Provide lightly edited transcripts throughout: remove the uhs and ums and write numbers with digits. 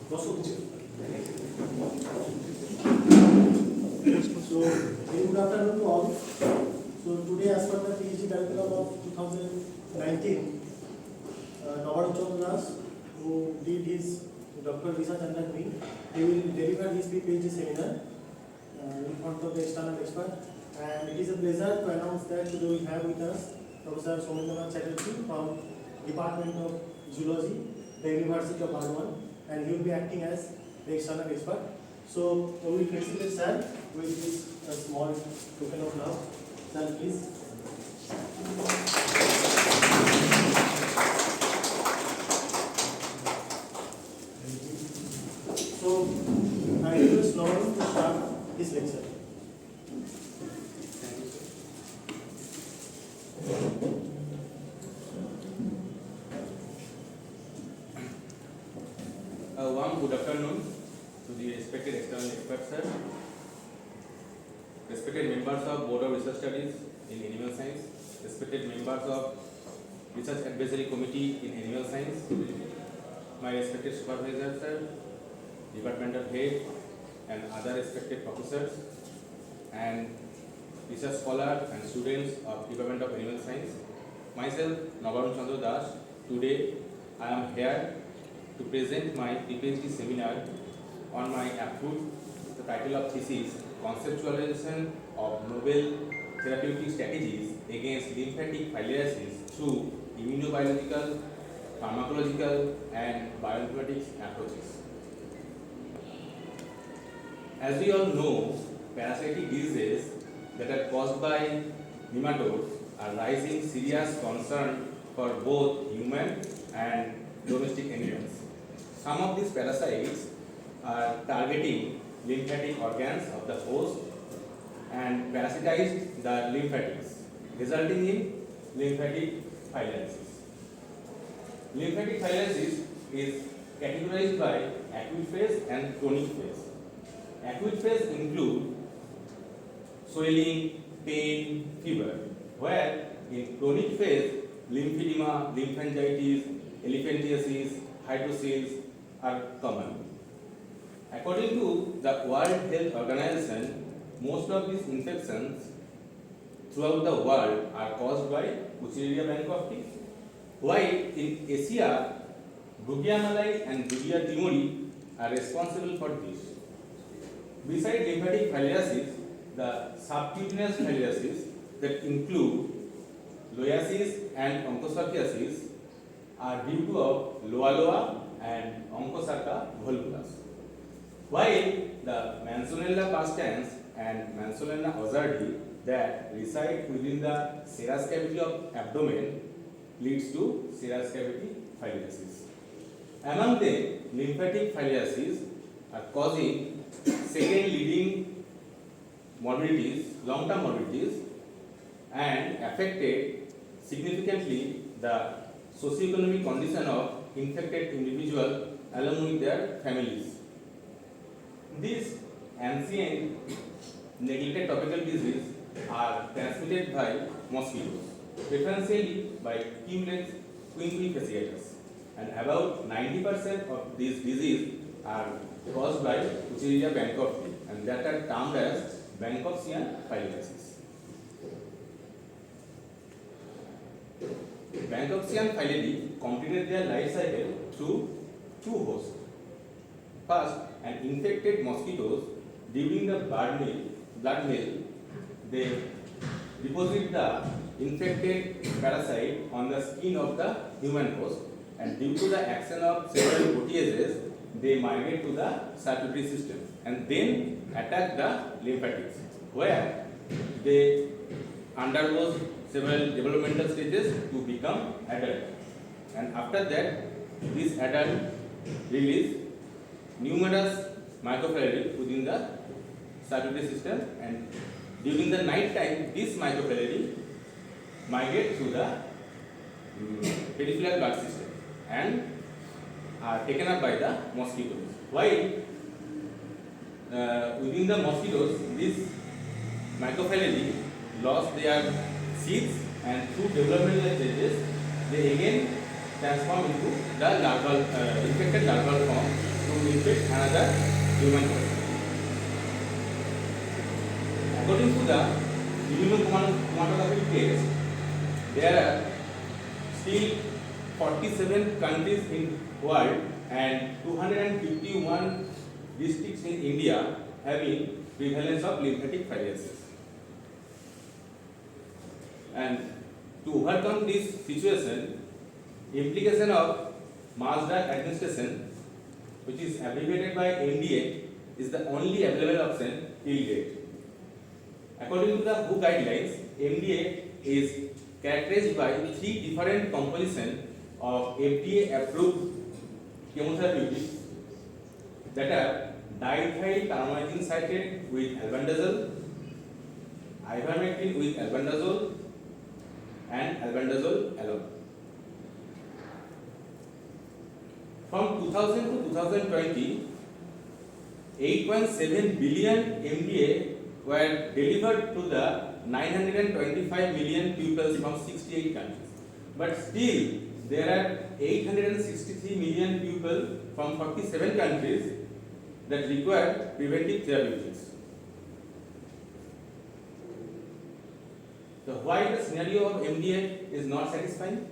So, good afternoon to all. So, today, as per the PhD curriculum of 2019, Navarro Das, who did his doctoral research under me, he will deliver his PhD seminar in front of the external expert. And it is a pleasure to announce that today we have with us Professor Somendranath Chatterjee from Department of Zoology, the University of Bardhaman, and he will be acting as the external expert. So we will felicitate sir with this small token of love. Sir, please. So I request Navarro to start his lecture. A warm good afternoon to the respected external experts, sir, respected members of Board of Research Studies in Animal Science, respected members of Research Advisory Committee in Animal Science, my respected supervisor, sir, departmental head, and other respected professors, and research scholars and students of Department of Animal Science. Myself, Navarro Chandra Das. Today, I am here to present my PhD seminar on my approach, the title of thesis, Conceptualization of Novel Therapeutic Strategies Against Lymphatic Filariasis through Immunobiological, Pharmacological, and Bioinformatics Approaches. As we all know, parasitic diseases that are caused by nematodes are raising serious concern for both human and domestic animals. Some of these parasites are targeting lymphatic organs of the host and parasitize the lymphatics, resulting in lymphatic filariasis. Lymphatic filariasis is categorized by acute phase and chronic phase. Acute phase include swelling, pain, fever, where in chronic phase, lymphedema, lymphangitis, elephantiasis, hydrocele are common. According to the World Health Organization, most of these infections throughout the world are caused by Wuchereria bankruptcy, while in Asia, Brugia malai and Brugia timori are responsible for this. Besides lymphatic filariasis, the subcutaneous filariasis that include loiasis and onchocerciasis are due to of loa loa and onchocerca volvulus. While the Manzanella perstans and Manzanella ozardi that reside within the serous cavity of abdomen leads to serous cavity filariasis. Among them, lymphatic filariasis are causing second leading morbidities, long-term morbidities, and affected significantly the socioeconomic condition of infected individual along with their families. These ancient neglected tropical diseases are transmitted by mosquitoes, preferentially by Cumulus quinquefasciatus, and about 90% of these diseases are caused by Wuchereria bankruptcy, and that are termed as Bankruptcian filariasis. Bankruptcian filariae completed their life cycle through two hosts. First, an infected mosquitoes during the blood meal, they deposit the infected parasite on the skin of the human host, and due to the action of several proteases, they migrate to the circulatory system and then attack the lymphatics, where they undergoes several developmental stages to become adult. And after that, this adult release numerous microfilariae within the circulatory system, and during the night time, this microfilariae migrate through the peripheral blood system and are taken up by the mosquitoes. While within the mosquitoes, these microfilariae lost their seeds, and through developmental stages, they again transform into the larval, infected larval form to infect another human person. According to the immunochromatography test, there are still 47 countries in world and 251 districts in India having prevalence of lymphatic filariasis. And to overcome this situation, implication of mass drug administration, which is abbreviated by MDA, is the only available option till date. According to the WHO guidelines, MDA is characterized by three different compositions of FDA-approved chemotherapeutics that are diethyl carbamazine citrate with albendazole, ivermectin with albendazole, and albendazole alone. From 2000 to 2020, 8.7 billion MDA were delivered to the 925 million pupils from 68 countries. But still, there are 863 million people from 47 countries that require preventive therapeutics. So why the scenario of MDA is not satisfying?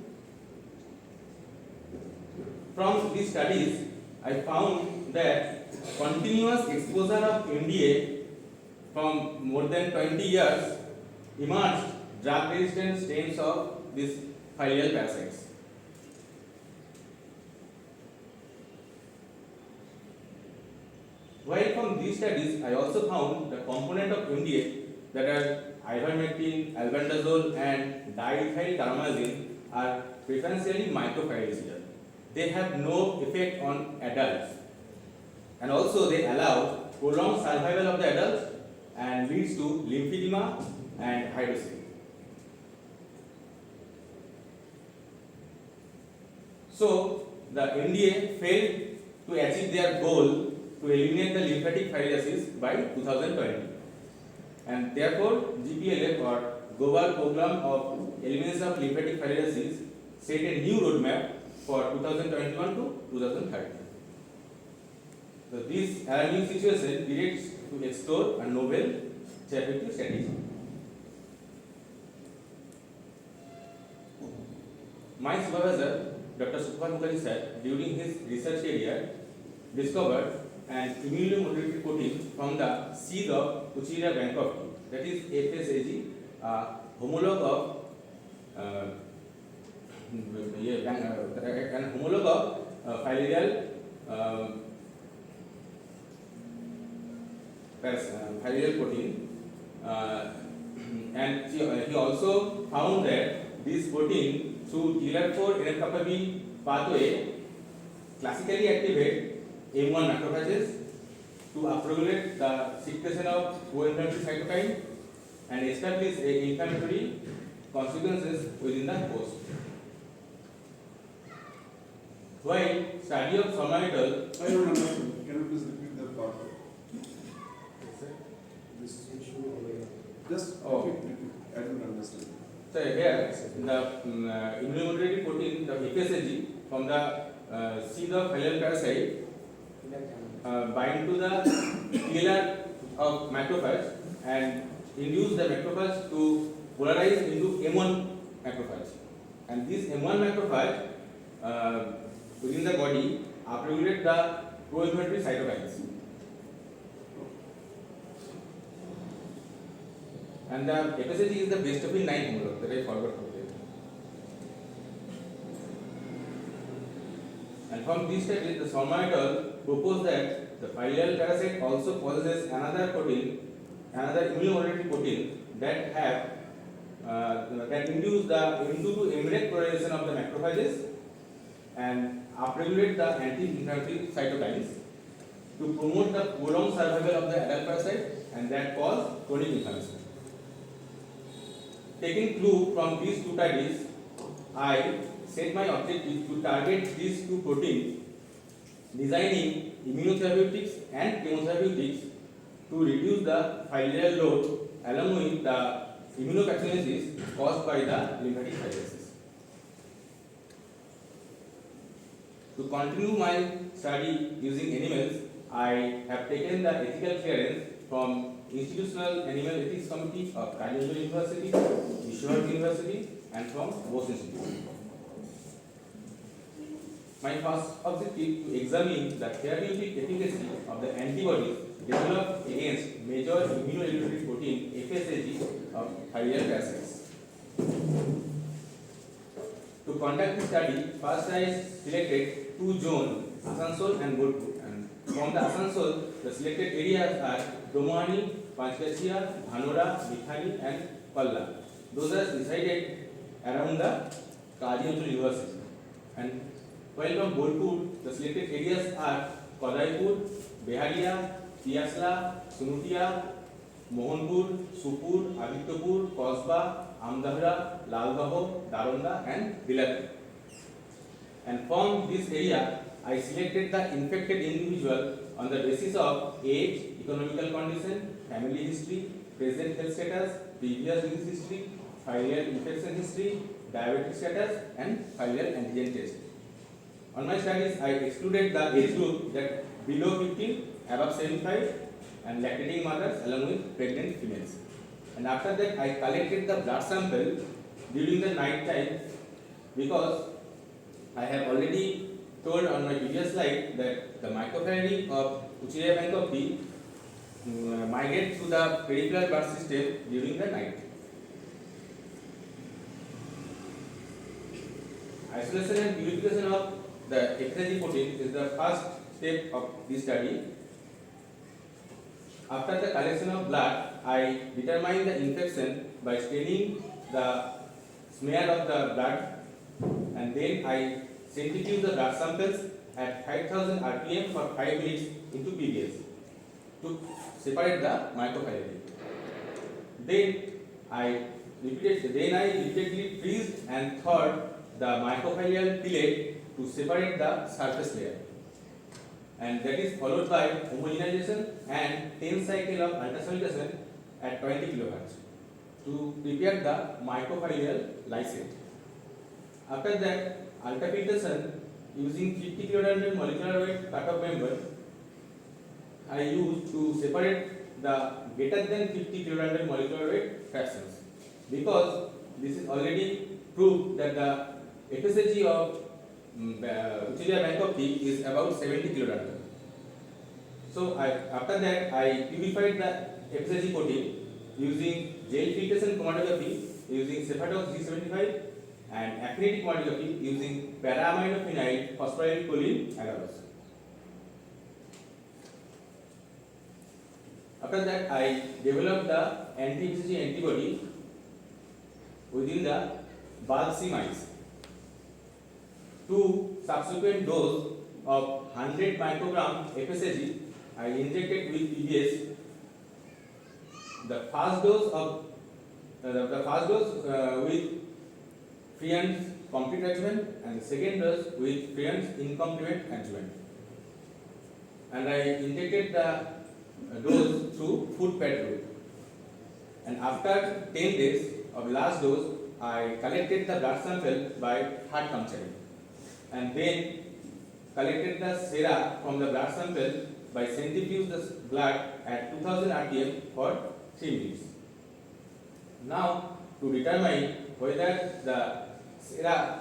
From these studies, I found that continuous exposure of MDA from more than 20 years emerged drug-resistant strains of these filarial parasites. While from these studies, I also found the component of MDA that are ivermectin, albendazole, and diethyl carbamazine are preferentially microphylaceal. They have no effect on adults, and also they allow prolonged survival of the adults and leads to lymphedema and hydrocele. So the NDA failed to achieve their goal to eliminate the lymphatic filariasis by 2020, and therefore GPLF, or Global Program of Elimination of Lymphatic Filariasis, set a new roadmap for 2021 to 2030. So this alarming situation directs to explore a novel therapeutic strategy. My supervisor, Dr. Sukhpal Mukherjee sir, during his research area, discovered an immunomodulated protein from the seed of Uchira Bankoff, that is FSAG, homologue of an homologue of filarial protein, and he also found that this protein through TLR4 NF-κB pathway classically activate M1 macrophages to upregulate the secretion of pro-inflammatory cytokine and establish inflammatory consequences within the host. While study of somatol, I don't understand. Can you please repeat that part? This issue over Just repeat. I don't understand. so here the immunomodulated protein, the FSAG, from the seed of filarial parasite bind to the TLR of macrophage and induce the macrophage to polarize into M1 macrophage, and this M1 macrophage within the body upregulate the pro-inflammatory cytokines, and the FSAG is the bestophin 9 homologue that I forgot to say. And from this study, the somatol proposed that the filarial parasite also possesses another protein, another immunomodulated protein that have that induce the M2 to M-rate polarization of the macrophages and upregulate the anti-inflammatory cytokines to promote the prolonged survival of the adult parasite, and that cause chronic inflammation. Taking clue from these two studies, I set my objective to target these two proteins, designing immunotherapeutics and chemotherapeutics to reduce the filarial load along with the immunopathogenesis caused by the lymphatic filariasis. To continue my study using animals, I have taken the ethical clearance from Institutional Animal Ethics Committee of Kalinjar University, Vishwanath University, and from Bose Institute. My first objective to examine the therapeutic efficacy of the antibodies developed against major immunoregulatory protein FSAG of thyroid parasites. To conduct the study, first I selected two zones, Asansol and Bolpur. And from the Asansol, the selected areas are Domani, Panchgachia, Dhanora, Mithani, and Palla. Those are decided around the Kaji University. And while from Bolpur, the selected areas are Kodaipur, Beharia, Tiasla, Sunutia, Mohanpur, Supur, Adityapur, Kosba, Amdahra, Lalbaho, Daronda, and Bilapur. And from this area, I selected the infected individual on the basis of age, economical condition, family history, present health status, previous disease history, familial infection history, diabetic status, and familial antigen test. On my studies, I excluded the age group that below 15, above 75, and lactating mothers along with pregnant females. And after that, I collected the blood sample during the night time because I have already told on my previous slide that the microfarynx of Uchillia bankopi migrate through the peripheral blood system during the night. Isolation and purification of the FSAG protein is the first step of this study. After the collection of blood, I determine the infection by staining the smear of the blood, and then I centrifuge the blood samples at 5000 rpm for 5 minutes into PBS to separate the microfarynx. Then I repeatedly freeze and thawed the microfibrillae pellet to separate the surface layer. And that is followed by homogenization and 10 cycle of ultrasonication at 20 kHz to prepare the microfibrillae lysate. After that, ultrafiltration using 50 kilodalton molecular weight cut-off member I used to separate the greater than 50 kilodalton molecular weight fractions, because this is already proved that the FSAG of Uchillia bankopi is about 70 kilodalton. So after that, I purified the FSAG protein using gel filtration chromatography using Cephatox G75 and affinity chromatography using para-aminophenyl phosphoryl choline agarose. After that, I developed the anti-FSAG antibody within the Balsi mice. Two subsequent dose of 100 microgram FSAG I injected with PBS. The first dose with Friend's complete adjuvant and the second dose with Friend's incomplete adjuvant. And I injected the dose through foot pad route. And after 10 days of last dose, I collected the blood sample by heart culture and then collected the sera from the blood sample by centrifuge the blood at 2000 rpm for 3 minutes. Now, to determine whether the sera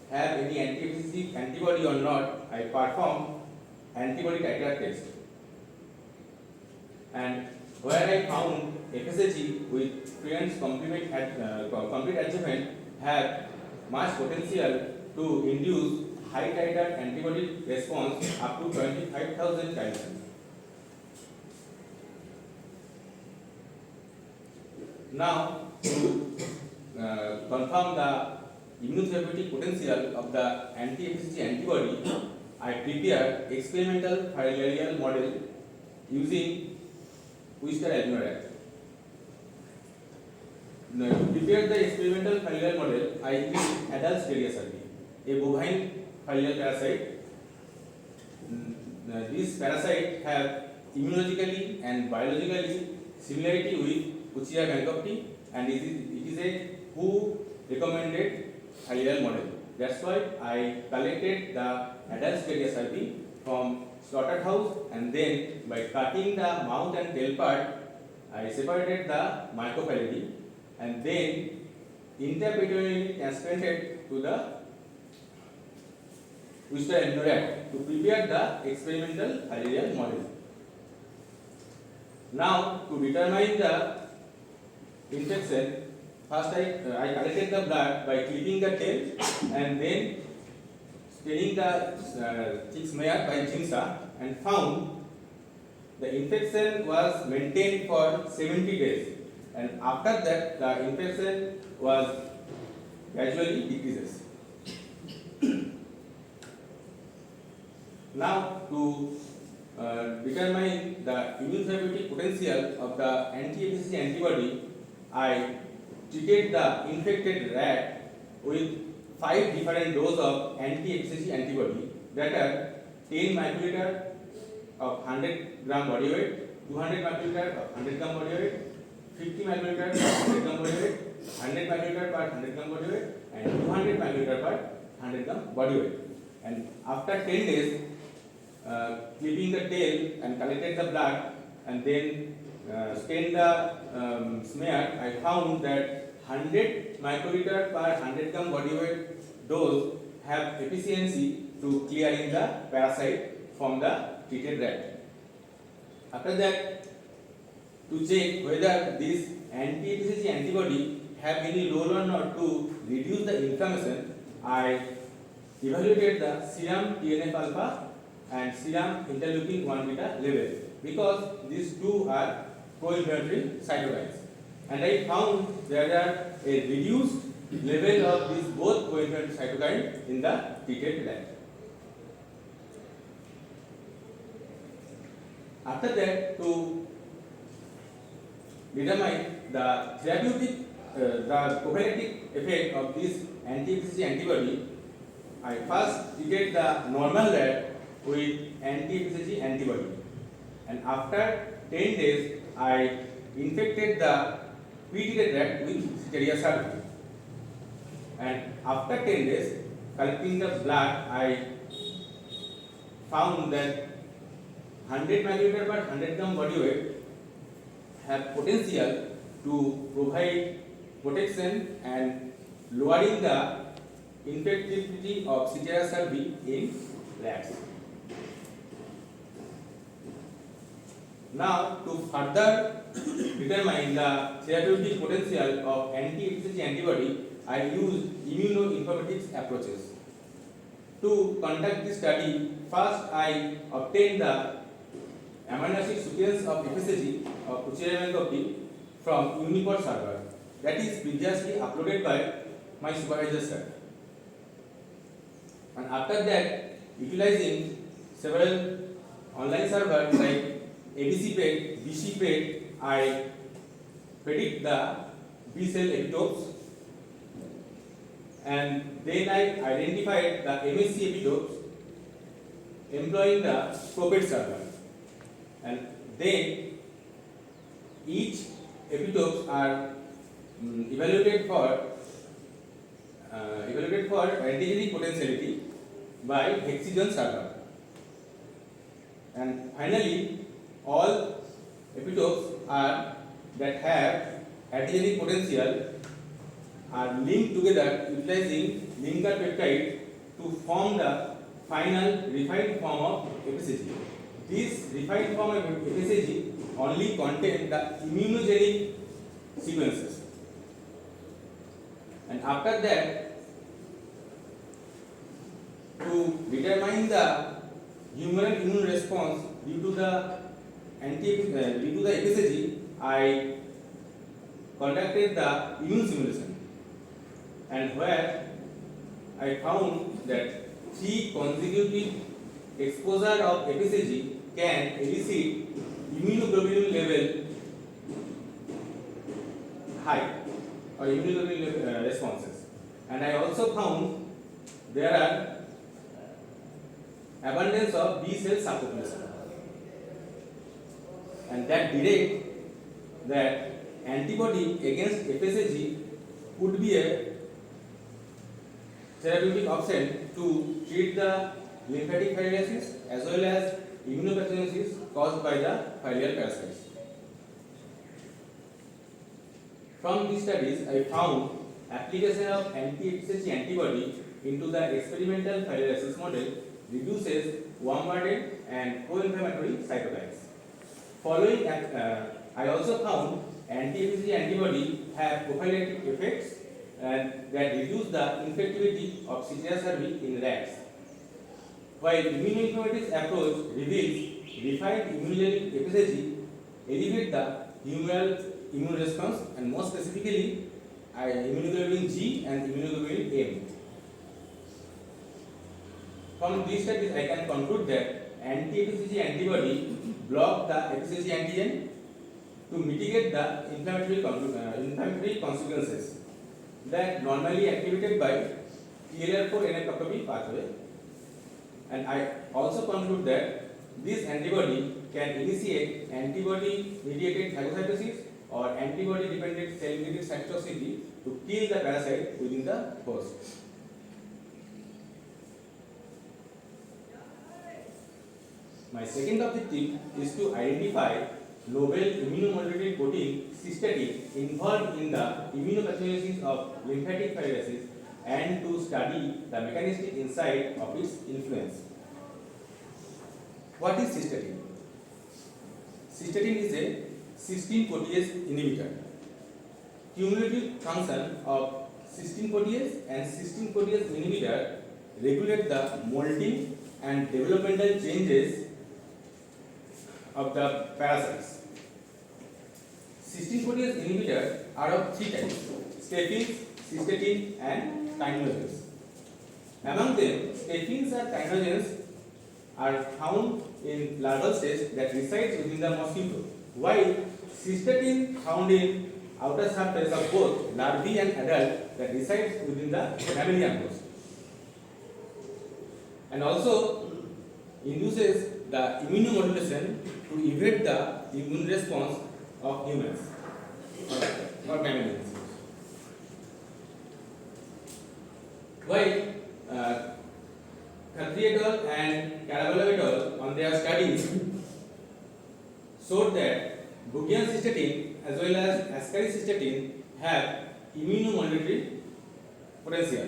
have any anti-FSAG antibody or not, I perform antibody titer test. And where I found FSAG with Friend's complete adjuvant have much potential to induce high titer antibody response up to 25,000 times. Now, to confirm the immunotherapeutic potential of the anti-FSAG antibody, I prepared experimental filarial model using Wistar albinorac. To prepare the experimental filarial model, I used adult stereosurvey, a bovine filarial parasite. These parasites have immunologically and biologically similarity with Uchillia bankopi, and it is a WHO recommended filarial model. That's why I collected the adult stereosurvey from slaughterhouse, and then by cutting the mouth and tail part, I separated the microphyllae and then intraperineally transplanted to the Worcester rat to prepare the experimental filarial model. Now, to determine the infection, first I collected the blood by clipping the tail and then staining the thick smear by Giemsa and found the infection was maintained for 70 days, and after that the infection was gradually decreases. Now, to determine the immunotherapeutic potential of the anti-FCC antibody, I treated the infected rat with 5 different doses of anti-FCC antibody that are 10 microliter of 100 gram body weight, 200 microliter of 100 gram body weight, 50 microliter per 100 gram body weight, 100 microliter per 100 gram body weight, and 200 microliter per 100 gram body weight. And after 10 days, clipping the tail and collected the blood and then stained the smear, I found that 100 microliter per 100 gram body weight dose have efficiency to clearing the parasite from the treated rat. After that, to check whether this anti-FCC antibody have any role or not to reduce the inflammation, I evaluated the serum TNF alpha and serum interleukin 1 beta level, because these two are pro-inflammatory cytokines, and I found there are a reduced level of these both pro-inflammatory cytokines in the treated rat. After that, to determine the therapeutic, the prophylactic effect of this anti-FCC antibody, I first treated the normal rat with anti-FCC antibody, and after 10 days, I infected the pre-treated rat with Serratia cervi, and after 10 days, collecting the blood, I found that 100 microliter per 100 gram body weight have potential to provide protection and lowering the infectivity of Serratia cervi in rats. Now, to further determine the therapeutic potential of anti-FCC antibody, I used immunoinformatics approaches. To conduct this study, first I obtained the amino acid sequence of FSAG of Uchirayama copy from Uniport server, that is previously uploaded by my supervisor sir. And after that, utilizing several online servers like ABCPET, BCPET, I predict the B cell epitopes, and then I identified the MSC epitopes employing the ProPET server, and then each epitopes are evaluated for antigenic potentiality by Hexagon server, and finally all epitopes are that have antigenic potential are linked together utilizing linker peptide to form the final refined form of FSAG. This refined form of FSAG only contain the immunogenic sequences, and after that, to determine the humoral immune response due to the FSAG, I conducted the immune simulation, and where I found that 3 consecutive exposure of FSAG can elicit immunoglobulin level high or immunoglobulin responses, and I also found there are abundance of B cell subpopulation, and that direct that antibody against FSAG could be a therapeutic option to treat the lymphatic filariasis as well as immunopathogenesis caused by the filial parasites. From these studies, I found application of anti-HCG antibody into the experimental filariasis model reduces worm burden and pro-inflammatory cytokines. Following, I also found anti-HCG antibody have prophylactic effects and that reduce the infectivity of Citria cervi in rats. While immunoinflammatory approach reveals refined immunogenic FSHG elevate the humoral immune response and more specifically immunoglobulin G and immunoglobulin M. From these studies, I can conclude that anti-FSHG antibody block the FSHG antigen to mitigate the inflammatory consequences that normally activated by TLR4 NF-κB pathway. And I also conclude that this antibody can initiate antibody-mediated phagocytosis or antibody-dependent cell-mediated cytotoxicity to kill the parasite within the host. My second objective is to identify novel immunomodulating protein cystatin involved in the immunopathogenesis of lymphatic filariasis and to study the mechanistic insight of its influence. What is cystatin? Cystatin is a cysteine protease inhibitor. Cumulative function of cysteine protease and cysteine protease inhibitor regulate the molting and developmental changes of the parasites. Cysteine protease inhibitors are of three types: staphyns, cystatin, and kininogens. Among them, staphyns and kininogens are found in larval stage that resides within the mosquito, while cystatin found in outer surface of both larvae and adult that resides within the mammalian host, and also induces the immunomodulation to evade the immune response of humans or mammalians. While Khatri et al. And Caraballo et al. On their studies showed that Bruggian cystatin as well as Ascari cystatin have immunomodulatory potential,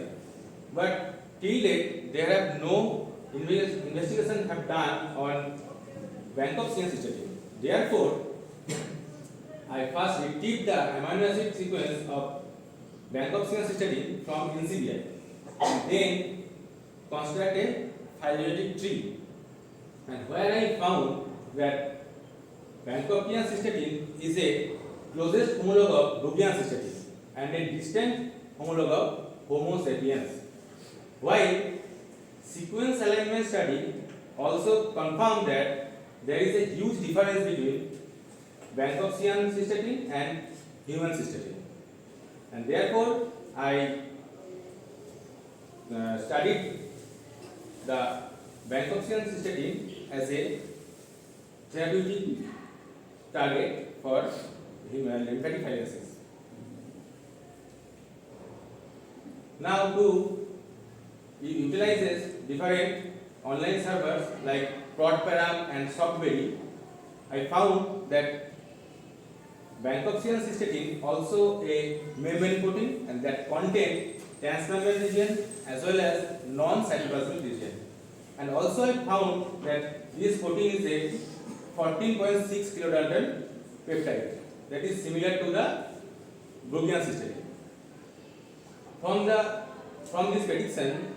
but till date there have no investigation have done on Vancomycin cystatin. Therefore, I first retrieved the amino acid sequence of Vancomycin cystatin from NCBI and then construct a phylogenetic tree, and where I found that Vancomycin cystatin is a closest homologue of Bruggian cystatin and a distant homologue of Homo sapiens. While sequence alignment study also confirmed that there is a huge difference between Vancomycin cystatin and human cystatin, and therefore I studied the Vancomycin cystatin as a therapeutic target for lymphatic filariasis. Now, to utilizes different online servers like ProdParam and Softberry, I found that Vancomycin cystatin also a membrane protein and that contain transmembrane region as well as non-cytoplasmic region. And also I found that this protein is a 14.6 kilodalton peptide that is similar to the Bruggian cystatin. From this prediction,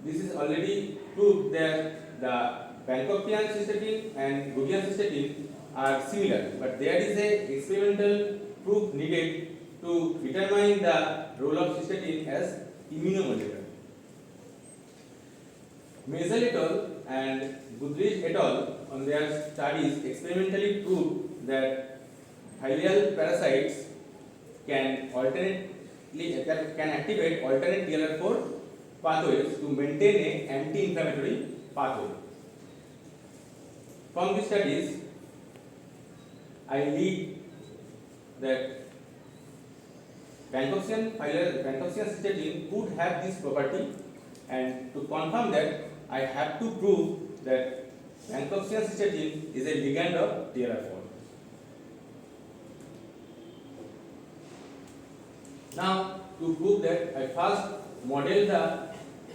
this is already proved that the Vancomycin cystatin and Bruggian cystatin are similar, but there is a experimental proof needed to determine the role of cystatin as immunomodulator. Mazel et al. And Goodrich et al. On their studies experimentally proved that filial parasites can activate alternate TLR4 pathways to maintain an anti-inflammatory pathway. From these studies, I read that Vancomycin cystatin could have this property, and to confirm that, I have to prove that Bankoxian cystatin is a ligand of TLR4. Now, to prove that, I first model the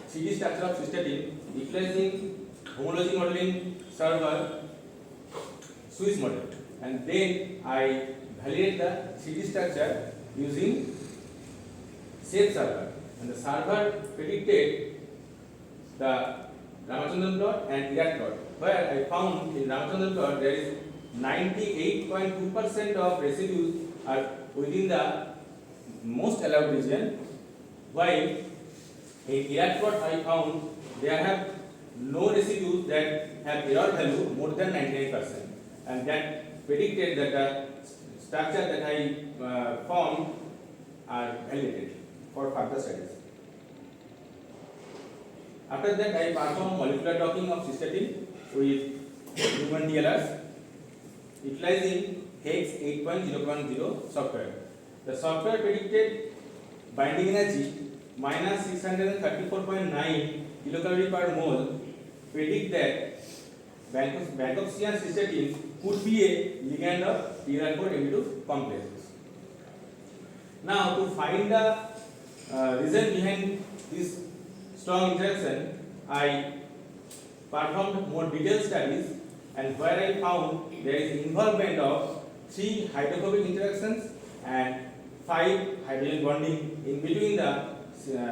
3D structure of cystatin utilizing homology modeling server Swiss model, and then I validate the 3D structure using SAFE server, and the server predicted the Ramachandran plot and IRAT plot, where I found in Ramachandran plot there is 98.2% of residues are within the most allowed region, while in IRAT plot I found there have no residues that have error value more than 99%, and that predicted that the structure that I found are validated for further studies. After that, I perform molecular docking of cystatin with human TLRs utilizing Hex 8.0.0 software. The software predicted binding energy minus 634.9 kilocalorie per mole, predict that Bankoxian cystatin could be a ligand of TLR4-MB2 complex. Now, to find the reason behind this strong interaction, I performed more detailed studies, and where I found there is involvement of 3 hydrophobic interactions and 5 hydrogen bonding in between the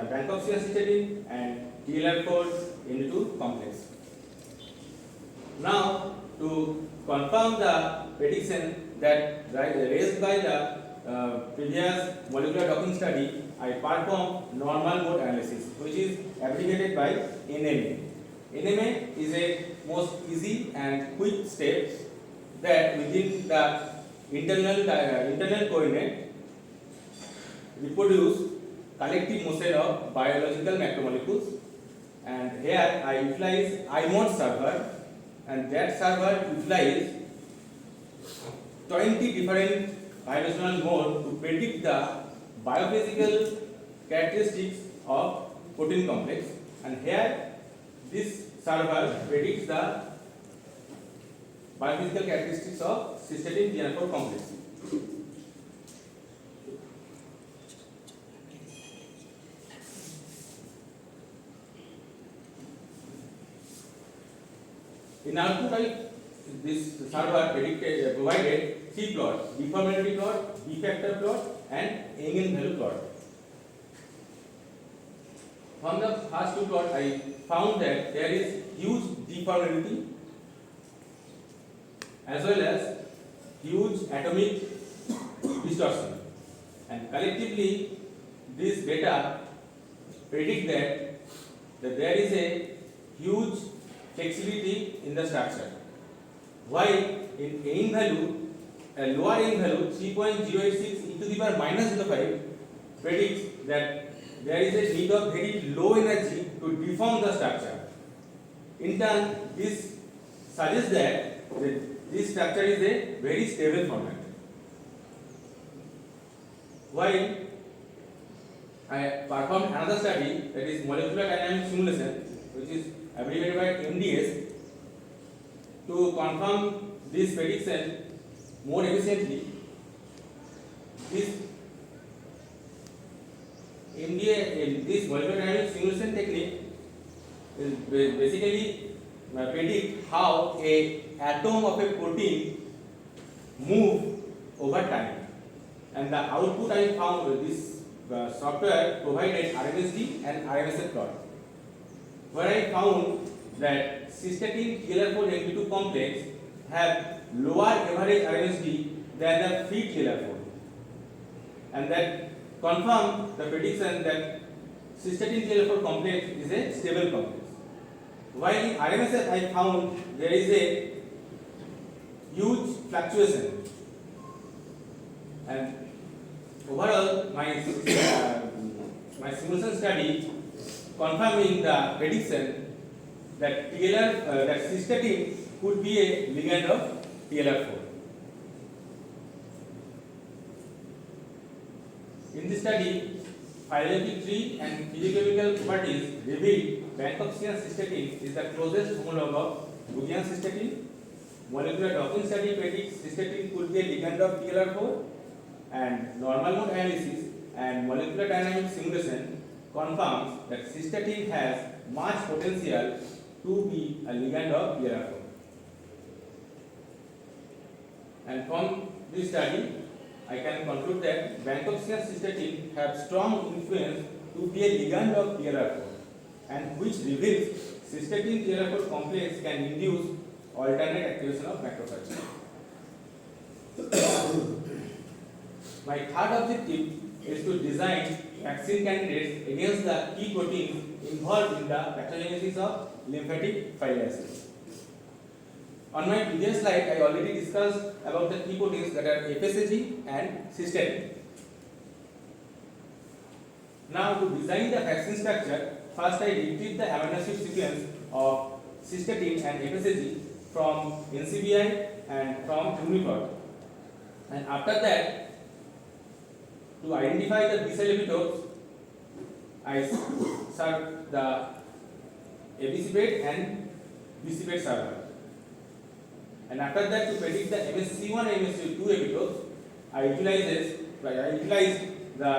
Bankoxian cystatin and TLR4-MB2 complex. Now, to confirm the prediction that raised by the previous molecular docking study, I perform normal mode analysis, which is abbreviated by NMA. NMA is a most easy and quick step that within the internal coordinate reproduce collective motion of biological macromolecules, and here I utilize iMode server, and that server utilize 20 different vibrational modes to predict the biophysical characteristics of protein complex, and here this server predicts the biophysical characteristics of cystatin TLR4 complex. In output, this server provided 3 plots: deformability plot, B-factor plot, and eigenvalue plot. From the first 2 plots, I found that there is huge deformability as well as huge atomic distortion, and collectively this data predict that there is a huge flexibility in the structure, while in eigen value, a lower eigen value 3.086 e to the power minus 05 predicts that there is a need of very low energy to deform the structure. In turn, this suggests that this structure is a very stable format. While I performed another study, that is molecular dynamic simulation, which is abbreviated by MDS, to confirm this prediction more efficiently. This this molecular dynamic simulation technique is basically predict how a atom of a protein move over time, and the output I found this software provided RMSD and RMSF plot, where I found that cystatin TLR4-MB2 complex have lower average RMSD than the free TLR4, and that confirm the prediction that cystatin TLR4 complex is a stable complex. While in RMSF I found there is a huge fluctuation, and overall my simulation study confirming the prediction that that cystatin could be a ligand of TLR4. In this study, phylogenetic tree and physiochemical properties revealed Bankoxian cystatin is the closest homologue of Boolean cystatin. Molecular docking study predicts cystatin could be a ligand of TLR4, and normal mode analysis and molecular dynamic simulation confirms that cystatin has much potential to be a ligand of TLR4. And from this study, I can conclude that Bankovskian cystatin have strong influence to be a ligand of TLR4, and which reveals cystatin TLR4 complex can induce alternate activation of macrophages. My third objective is to design vaccine candidates against the key proteins involved in the pathogenesis of lymphatic filariasis. On my previous slide, I already discussed about the key proteins that are FSAG and cystatin. Now, to design the vaccine structure, first I retrieve the amino acid sequence of cystatin and FSAG from NCBI and from Unicode. And after that, to identify the B-cell epitopes, I serve the ABCPET and BCPET server. And after that, to predict the MSC1 and MSC2 epitopes, I utilize the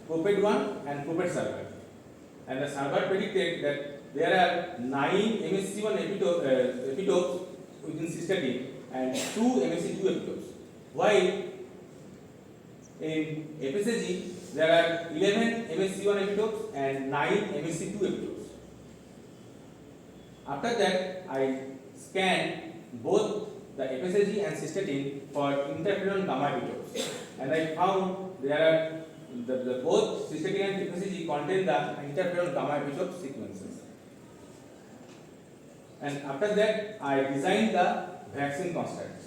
ProPET1 and ProPET server. And the server predicted that there are 9 MSC1 epitopes within cystatin and 2 MSC2 epitopes. While in FSAG, there are 11 MSC1 epitopes and 9 MSC2 epitopes. After that, I scan both the FSAG and cystatin for interferon gamma epitopes, and I found there are both cystatin and FSAG contain the interferon gamma epitope sequences. And after that, I designed the vaccine constructs.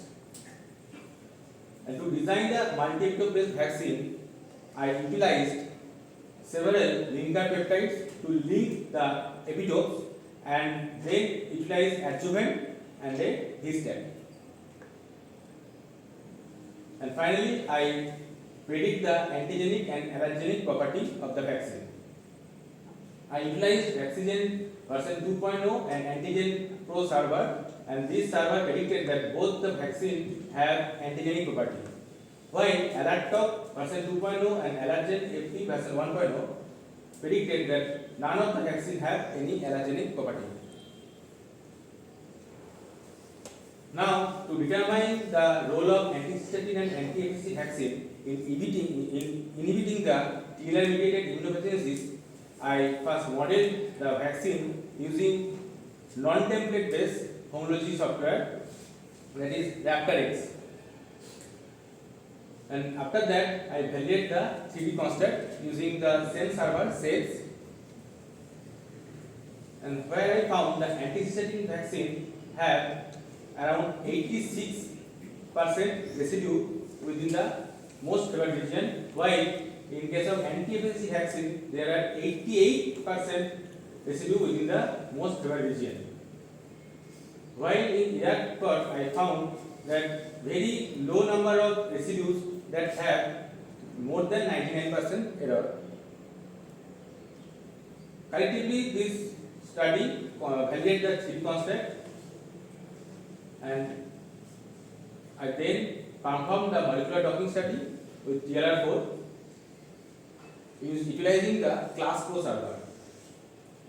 And to design the multi-epitope based vaccine, I utilized several linker peptides to link the epitopes, and then utilized adjuvant and a histone. And finally, I predict the antigenic and allergenic property of the vaccine. I utilized Vaccinen version 2.0 and Antigen Pro server, and this server predicted that both the vaccine have antigenic property, while AlertTop version 2.0 and Allergen FP version 1.0 predicted that none of the vaccine have any allergenic property. Now, to determine the role of anti-cystatin and anti-FSC vaccine in inhibiting the T-cell-mediated immunopathogenesis, I first modeled the vaccine using non-template based homology software, that is RaptorX. And after that, I validate the 3D construct using the same server sales, and where I found the anti-cystatin vaccine have around 86% residue within the most favored region, while in case of anti-FSC vaccine there are 88% residue within the most favored region. While in ERCOT I found that very low number of residues that have more than 99% error. Collectively, this study validated the 3D construct, and I then performed the molecular docking study with TLR4 utilizing the Class Pro server,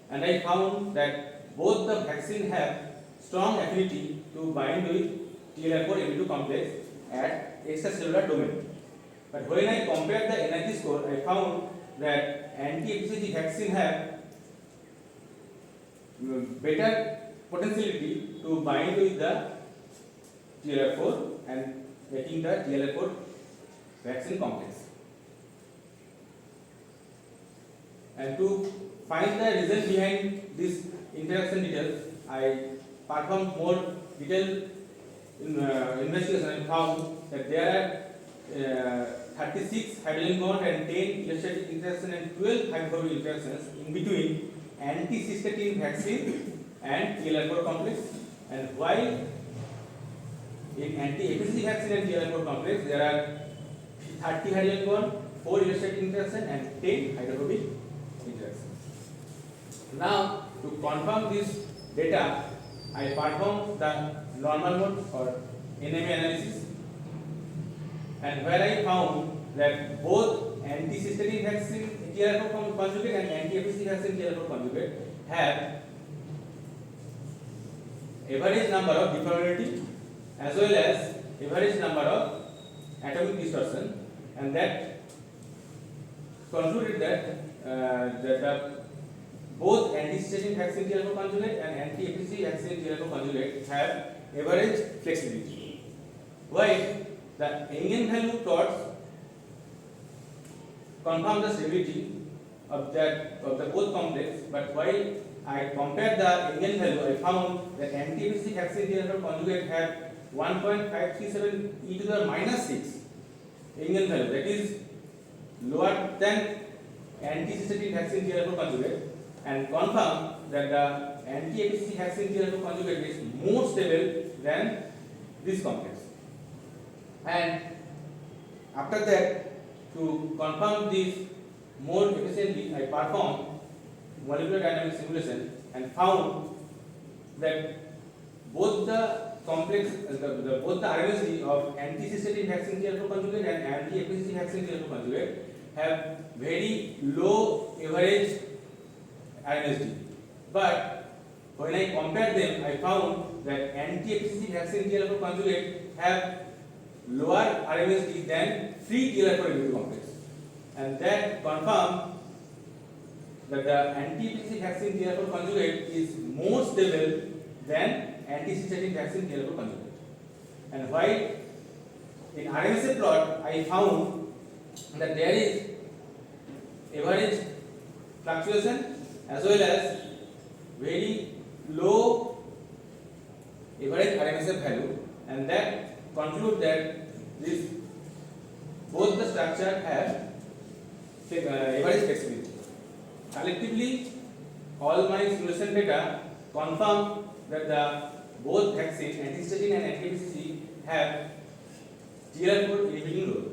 and I found that both the vaccine have strong affinity to bind with TLR4 AB2 complex at extracellular domain. But when I compared the energy score, I found that anti-FSG vaccine have better potentiality to bind with the TLR4 and making the TLR4 vaccine complex. And to find the reason behind this interaction details, I performed more detailed investigation and found that there are 36 hydrogen bond and 10 electrostatic interaction and 12 hydrophobic interactions in between anti-cystatin vaccine and TLR4 complex, and while in anti-FSG vaccine and TLR4 complex there are 30 hydrogen bond, 4 electrostatic interaction and 10 hydrophobic interactions. Now, to confirm this data, I perform the normal mode or NMA analysis, and where I found that both anti-cystatin vaccine TLR4 conjugate and anti-FSC vaccine TLR4 conjugate have average number of deformity as well as average number of atomic distortion, and that concluded that both anti-cystatin vaccine TLR4 conjugate and anti-FSC vaccine TLR4 conjugate have average flexibility, while the Eigen value plots confirm the stability of the both complex. But while I compared the Eigen value, I found that anti-FSC vaccine TLR4 conjugate have 1.537 e to the minus 6 Eigen value, that is lower than anti-cystatin vaccine TLR4 conjugate, and confirm that the anti-FSC vaccine TLR4 conjugate is more stable than this complex. And after that, to confirm this more efficiently, I performed molecular dynamic simulation and found that both the complex, both the RMSD of anti-cystatin vaccine TLR4 conjugate and anti-FSC vaccine TLR4 conjugate have very low average RMSD. But when I compared them, I found that anti-FSC vaccine TLR4 conjugate have lower RMSD than free TLR4 inhibitor complex, and that confirmed that the anti-FSC vaccine TLR4 conjugate is more stable than anti-cystatin vaccine TLR4 conjugate. And while in RMSA plot I found that there is average fluctuation as well as very low average RMSA value, and that conclude that this both the structure have average flexibility. Collectively, all my simulation data confirm that the both vaccine, anti-cystatin and anti-FSC, have TLR4 inhibiting role.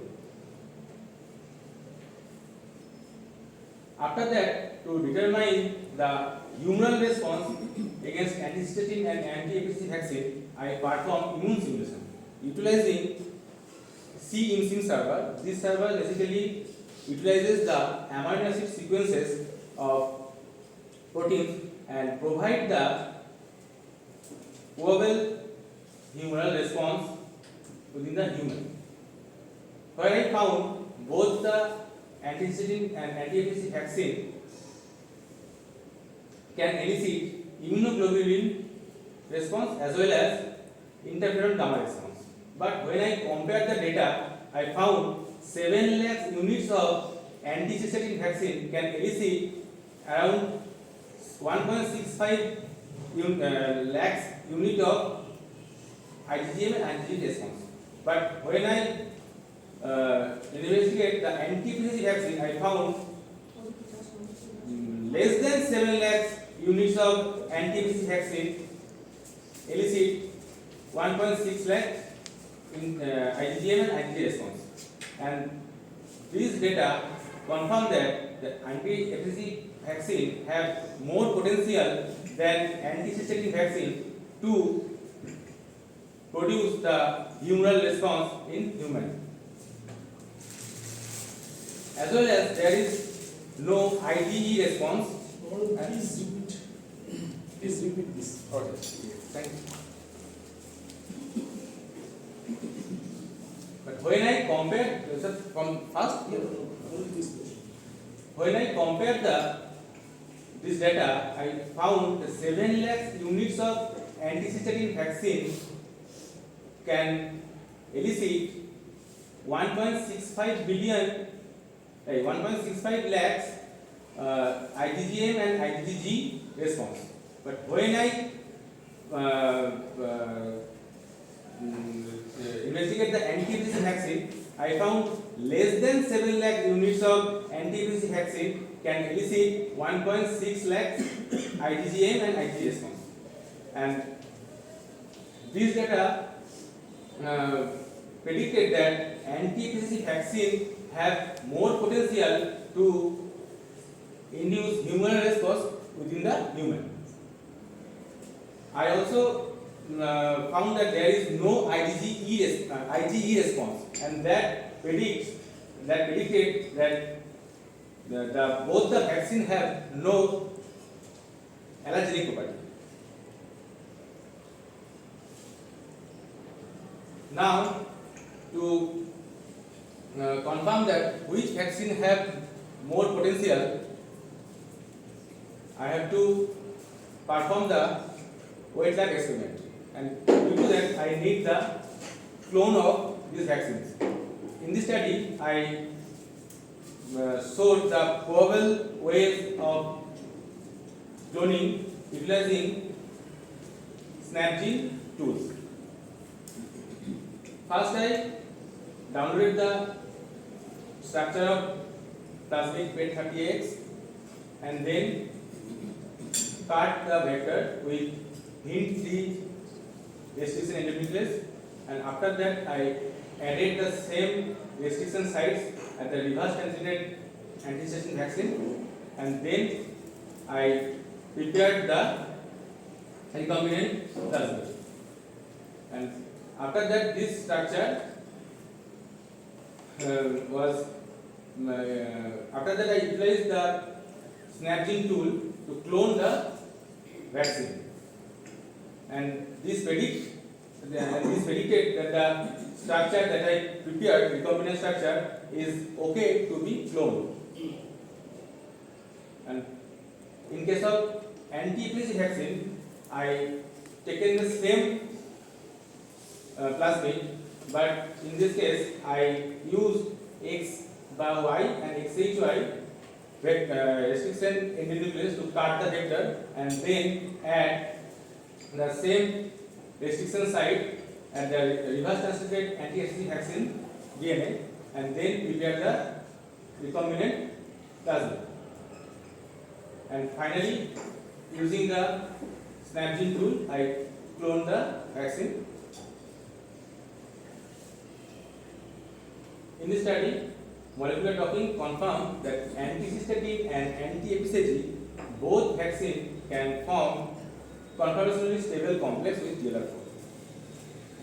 After that, to determine the humoral response against anti-cystatin and anti-FSC vaccine, I perform immune simulation utilizing C-IMSIN server. This server basically utilizes the amino acid sequences of proteins and provide the probable humoral response within the human, where I found both the anti-cystatin and anti-FSC vaccine can elicit immunoglobulin response as well as interferon gamma response. But when I compared the data, I found 7 lakh units of anti-cystatin vaccine can elicit around 1.65 lakhs unit of IgM and IgG response. But when I investigate the anti-FSC vaccine, I found less than 7 lakhs units of anti-FSC vaccine elicit 1.6 lakh in IgM and IgG response. And these data confirm that the anti-FSC vaccine have more potential than anti-cystatin vaccine to produce the humoral response in human. As well as there is no IgE response. Please repeat this. Okay. Thank you. But when I compare from first year, when I compare this data, I found the 7 lakh units of anti-cystatin vaccine can elicit 1.65 billion, 1.65 lakhs IgM and IgG response. But when I investigate the anti-FSC vaccine, I found less than 7 lakh units of anti-FSC vaccine can elicit 1.6 lakhs IgM and IgG response. And these data predicted that anti-FSC vaccine have more potential to induce humoral response within the human. I also found that there is no IgE response, and that predicted that both the vaccine have no allergenic property. Now, to confirm that which vaccine have more potential, I have to perform the wet lab experiment, and due to that I need the clone of these vaccines. In this study, I showed the probable ways of cloning utilizing SnapGene tools. First, I downloaded the structure of plasmid PET30X and then cut the vector with hint-free restriction endonuclease, and after that I added the same restriction sites at the reverse translated anti-station vaccine, and then I prepared the recombinant plasmid. And after that, this structure after that I utilized the SnapGene tool to clone the vaccine, and this predicted that the structure that I prepared, recombinant structure, is okay to be cloned. And in case of anti-epilepsy vaccine, I taken the same plasmid, but in this case I used X by Y and XHY restriction endonuclease to cut the vector, and then add the same restriction site at the reverse translated anti-HCV vaccine DNA, and then prepare the recombinant plasmid. And finally, using the SnapGene tool, I clone the vaccine. In this study, molecular docking confirmed that anti-cystatin and anti-epiCG, both vaccine can form conformationally stable complex with TLR4.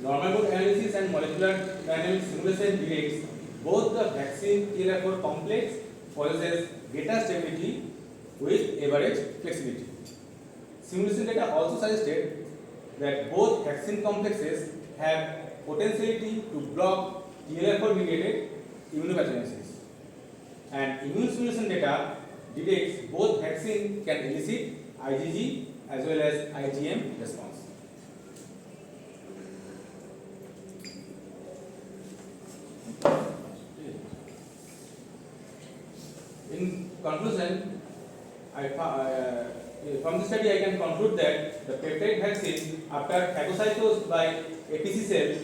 Normal mode analysis and molecular dynamic simulation predicts both the vaccine TLR4 complex possesses greater stability with average flexibility. Simulation data also suggested that both vaccine complexes have potentiality to block TLR4 mediated immunopathogenesis, and immune simulation data detects both vaccine can elicit IgG as well as IgM response. In conclusion, from this study I can conclude that the peptide vaccine, after phagocytosis by APC cell,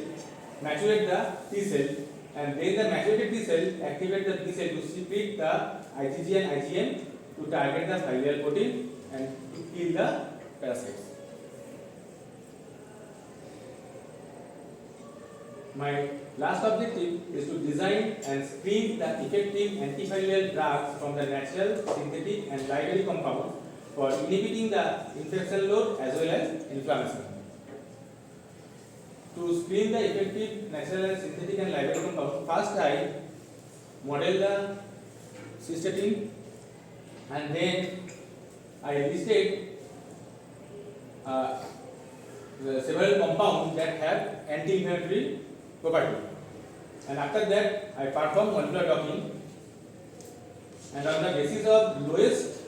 maturate the T cell, and then the maturated T cell activate the B cell to secrete the IgG and IgM to target the viral protein and to kill the parasites. My last objective is to design and screen the effective antiviral drugs from the natural, synthetic and library compounds for inhibiting the infection load as well as inflammation. To screen the effective natural and synthetic and library compounds, first I model the cystatin, and then I listed several compounds that have anti-inflammatory property, and after that I perform molecular docking, and on the basis of lowest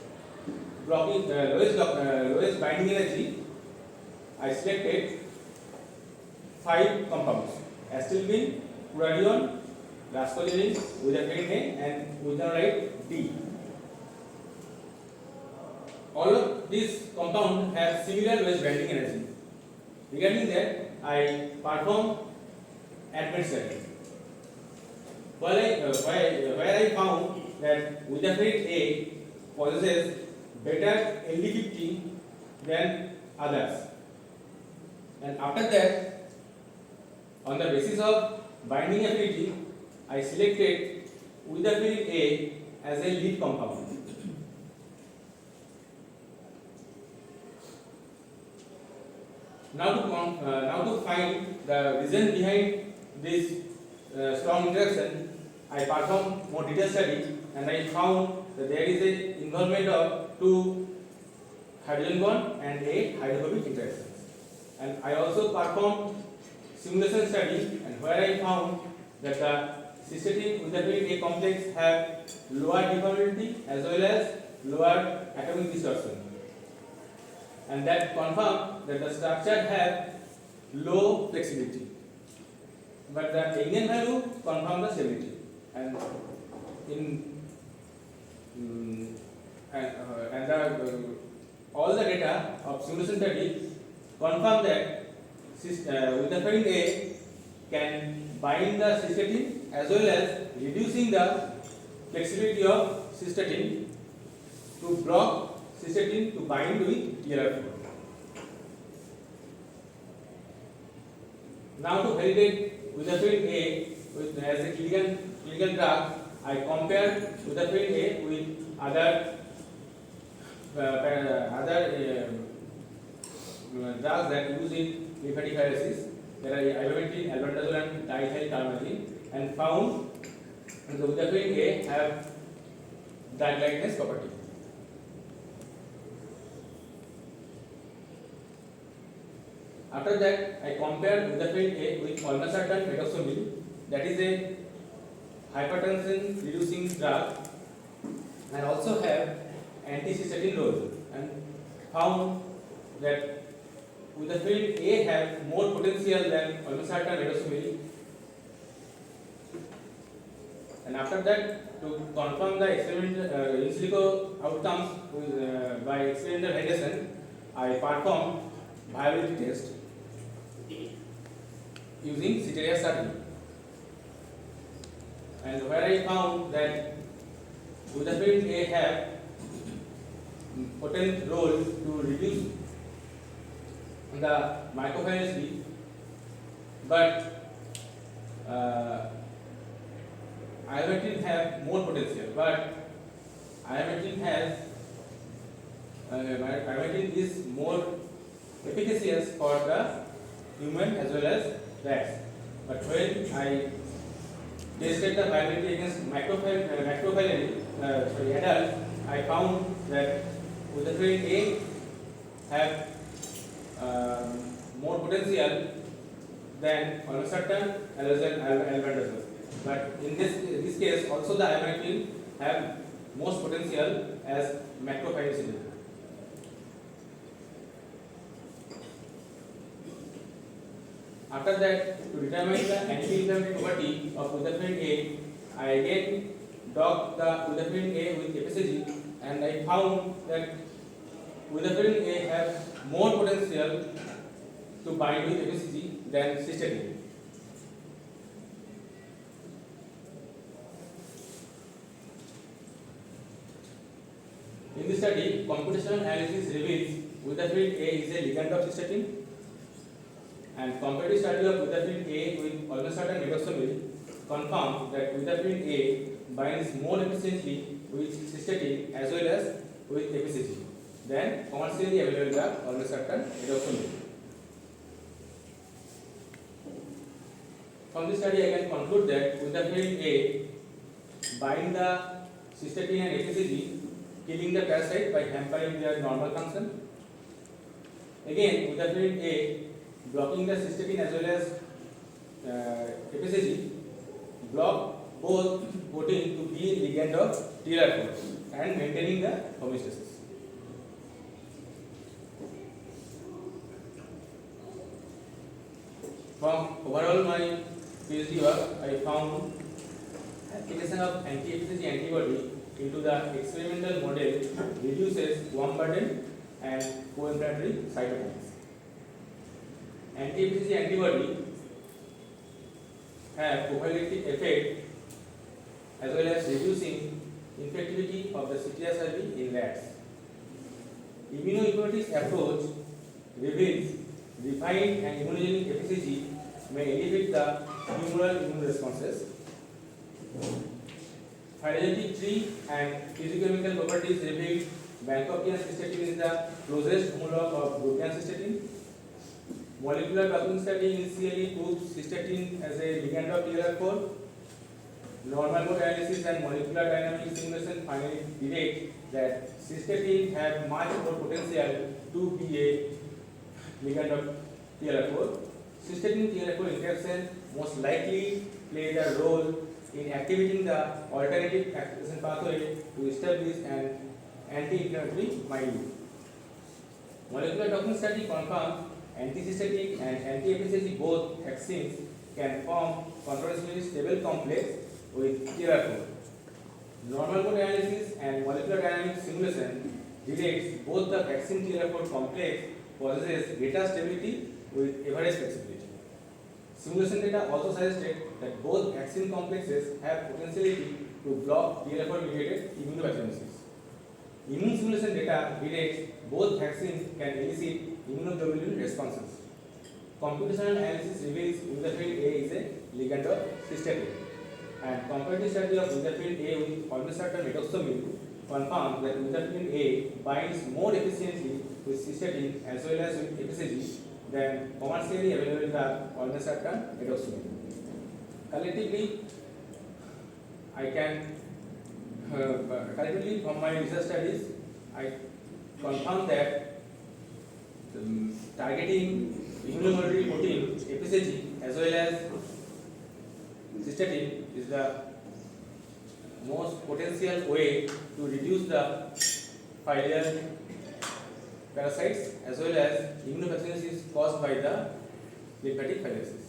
binding energy, I selected 5 compounds: acetylbin, furadione, rascozolin, ujafedin A, and ujanoate D. All of these compounds have similar lowest binding energy. Regarding that, I perform ADMET study, where I found that ujafedin A possesses better LD50 than others, and after that, on the basis of binding affinity, I selected ujafedin A as a lead compound. now to find the reason behind this strong interaction, I performed more detailed study and I found that there is a involvement of two hydrogen bond and a hydrophobic interaction. And I also performed simulation study and where I found that the cystatin with the A complex have lower deformability as well as lower atomic distortion. And that confirmed that the structure have low flexibility. But the eigenvalue value confirm the stability. And in all the data of simulation study confirm that Utherfering A can bind the cystatin as well as reducing the flexibility of cystatin to block cystatin to bind with TLR4. Now to validate Utherfering A with as a clinical drug, I compared Utherfering A with other drugs that use in lymphatic viruses. There are ivermectin, albendazole, and dihydrocarboxylene, and found that the Utherfering A have drug-likeness property. After that, I compared Utherfering A with olmesartan medoxamil, that is a hypertension reducing drug, and also have anti-cystatin role, and found that Utherfering A have more potential than olmesartan medoxamil. And after that, to confirm the experimental in silico outcomes by experimental validation, I performed viability test using Citeria study, and where I found that Utherfering A have potent role to reduce the microphagy, but ivermectin have more potential, but ivermectin is more efficacious for the human as well as rats. But when I tested the viability against adults, I found that Utherfering A have more potential than olmesartan as well as albendazole. But in this case, also the ivermectin have most potential as macrophagocytic. After that, to determine the anti-inflammatory property of Utherfering A, I again docked the Utherfering A with FSAG, and I found that Utherfering A have more potential to bind with FSAG than cystatin. In this study, computational analysis reveals Utherfering A is a ligand of cystatin, and comparative study of Utherfering A with olmesartan medoxamil confirmed that Utherfering A binds more efficiently with cystatin as well as with FSAG than commercially available drug olmesartan medoxamil. From this study, I can conclude that Utherfering A bind the cystatin and FSAG, killing the parasite by hampering their normal function. Again, Utherfering A blocking the cystatin as well as FSAG block both protein to be ligand of TLR4 and maintaining the homeostasis. From overall my PhD work, I found application of anti-FSAG antibody into the experimental model reduces worm burden and co-inflammatory cytokines. Anti-FSAG antibody have prophylactic effect as well as reducing infectivity of the Citeria cervi in rats. Immunoinformatics approach reveals refined and immunogenic FSAG may elevate the humoral immune responses. Phylogenetic tree and physiochemical properties reveal Bancrofttian cystatin is the closest homologue of Brookian cystatin. Molecular docking study initially proved cystatin as a ligand of TLR4. Normal mode analysis and molecular dynamic simulation finally detect that cystatin have much more potential to be a ligand of TLR4. Cystatin TLR4 interaction most likely played a role in activating the alternative activation pathway to establish an anti-inflammatory milieu. Molecular docking study confirms anti-cystatic and anti-FSHD both vaccines can form conformationally stable complex with TLR4. Normal mode analysis and molecular dynamic simulation detects both the vaccine TLR4 complex possesses greater stability with average flexibility. Simulation data also suggested that both vaccine complexes have potentiality to block TLR4 mediated immunopathogenesis. Immune simulation data detects both vaccines can elicit immunoglobulin responses. Computational analysis reveals Udafilin A is a ligand of cystatin, and comparative study of Udafilin A with olmesartan rituximab confirms that Udafilin A binds more efficiently with cystatin as well as with FSHD than commercially available drug olmesartan rituximab. Collectively, I can collectively from my research studies, I confirm that targeting immunomodulatory protein FSHD as well as cystatin is the most potential way to reduce the filial parasites as well as immunopathogenesis caused by the lymphatic filariasis.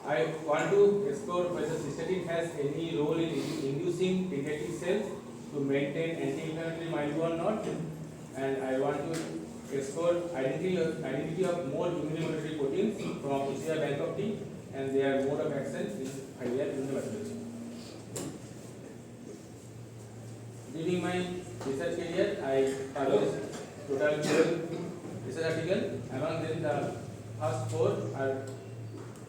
I want to explore whether cystatin has any role in inducing dendritic cells to maintain anti-inflammatory milieu or not, and I want to explore identity of more immunomodulatory proteins from Ushia bank of T and their mode of action in filial immunopathology. During my research career, I published total 12 research articles. Among them, the first 4 are